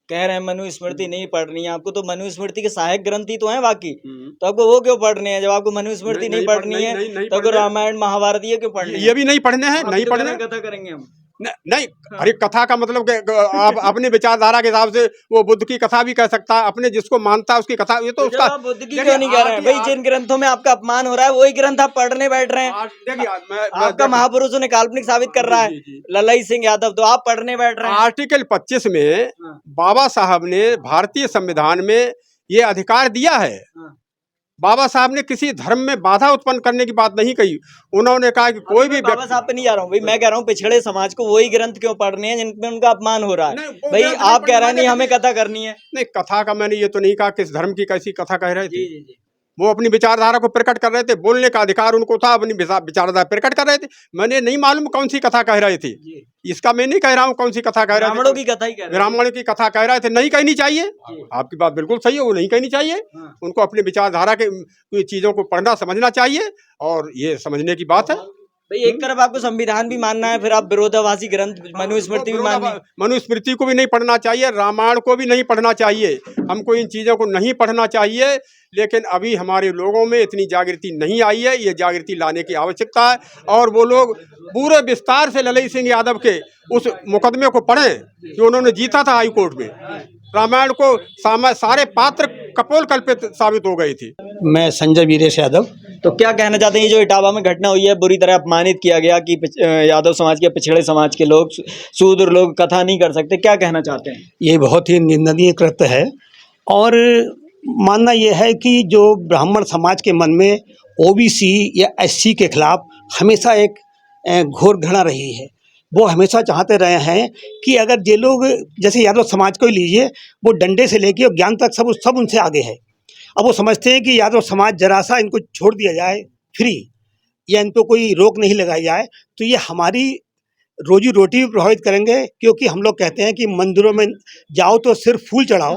कह रहे हैं मनुस्मृति नहीं पढ़नी है आपको, तो मनुस्मृति के सहायक ग्रंथ ही तो हैं बाकी, तो आपको वो क्यों पढ़ने हैं? जब आपको मनुस्मृति नहीं पढ़नी है तो आपको रामायण महाभारत ये क्यों पढ़ने? ये भी नहीं पढ़ने हैं, नहीं पढ़ने। कथा करेंगे हम नहीं। अरे कथा का मतलब कि आप अपने विचारधारा के हिसाब से वो बुद्ध की कथा भी कह सकता है, अपने जिसको मानता है उसकी कथा। ये तो उसका बुद्ध की क्यों नहीं कह रहे हैं भाई? जिन ग्रंथों में आपका अपमान हो रहा है वही ग्रंथ आप पढ़ने बैठ रहे हैं। देखिए, आपका महापुरुषों ने काल्पनिक साबित कर रहा है लालई सिंह यादव, तो आप पढ़ने बैठ रहे हैं। आर्टिकल 25 में बाबा साहब ने भारतीय संविधान में ये अधिकार दिया है। बाबा साहब ने किसी धर्म में बाधा उत्पन्न करने की बात नहीं कही। उन्होंने कहा कि कोई भी बाबा साहब पे नहीं जा रहा हूँ भाई, मैं कह रहा हूँ पिछड़े समाज को वही ग्रंथ क्यों पढ़ने हैं जिनमें उनका अपमान हो रहा है। भाई आप कह रहे हैं नहीं हमें कथा करनी है। नहीं, कथा का मैंने ये तो नहीं कहा किस धर्म की कैसी कथा कह रहे थे। वो अपनी विचारधारा को प्रकट कर रहे थे, बोलने का अधिकार उनको था, अपनी विचारधारा प्रकट कर रहे थे। मैंने नहीं मालूम कौन सी कथा कह रहे थे, इसका मैं नहीं कह रहा हूँ कौन सी कथा कह रहे थे। ब्राह्मणों की कथा ही कह रहे थे। ब्राह्मणों की कथा कह रहे थे, नहीं कहनी चाहिए। आपकी बात बिल्कुल सही है, वो नहीं कहनी चाहिए। उनको अपनी विचारधारा के चीज़ों को पढ़ना समझना चाहिए और ये समझने की बात है। भाई एक तरफ आपको संविधान भी मानना है, फिर आप विरोधाभासी ग्रंथ मनुस्मृति भी माननी। मनुस्मृति को भी नहीं पढ़ना चाहिए, रामायण को भी नहीं पढ़ना चाहिए, हमको इन चीज़ों को नहीं पढ़ना चाहिए। लेकिन अभी हमारे लोगों में इतनी जागृति नहीं आई है, ये जागृति लाने की आवश्यकता है। और वो लोग पूरे विस्तार से लालई सिंह यादव के उस मुकदमे को पढ़ें जो उन्होंने जीता था हाई कोर्ट में। रामायण को सारे पात्र कपोल कल्पित साबित हो गए थे। मैं संजय वीरेश यादव। तो क्या कहना चाहते हैं, ये जो इटावा में घटना हुई है, बुरी तरह अपमानित किया गया कि यादव समाज के, पिछड़े समाज के लोग, शूद्र लोग कथा नहीं कर सकते, क्या कहना चाहते हैं? ये बहुत ही निंदनीय कृत्य है और मानना ये है कि जो ब्राह्मण समाज के मन में OBC या SC के खिलाफ हमेशा एक घोर घृणा रही है। वो हमेशा चाहते रहे हैं कि अगर ये लोग, जैसे यादव समाज को ही लीजिए, वो डंडे से लेके और ज्ञान तक सब उनसे आगे है। अब वो समझते हैं कि या तो समाज जरा सा इनको छोड़ दिया जाए फ्री, या इन पर कोई रोक नहीं लगाई जाए, तो ये हमारी रोजी रोटी भी प्रभावित करेंगे। क्योंकि हम लोग कहते हैं कि मंदिरों में जाओ तो सिर्फ फूल चढ़ाओ,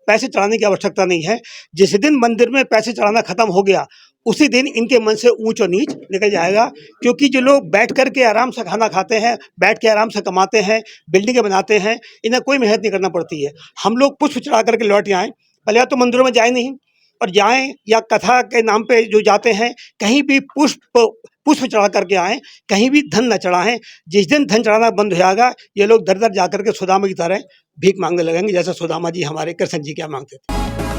पैसे चढ़ाने की आवश्यकता नहीं है। जिस दिन मंदिर में पैसे चढ़ाना खत्म हो गया, उसी दिन इनके मन से ऊंच और नीच निकल जाएगा। क्योंकि जो लोग बैठ कर के आराम से खाना खाते हैं, बैठ के आराम से कमाते हैं, बिल्डिंगें बनाते हैं, इन्हें कोई मेहनत नहीं करना पड़ती है। हम लोग पुष्प चढ़ा करके लौट आएँ, पहले या तो मंदिरों में जाए नहीं, और जाएं या कथा के नाम पे जो जाते हैं कहीं भी पुष्प चढ़ा करके आएँ, कहीं भी धन न चढ़ाएं। जिस दिन धन चढ़ाना बंद हो जाएगा, ये लोग दर दर जा करके सुदामा की तरह भीख मांगने लगेंगे, जैसे सुदामा जी हमारे कृष्ण जी क्या मांगते थे।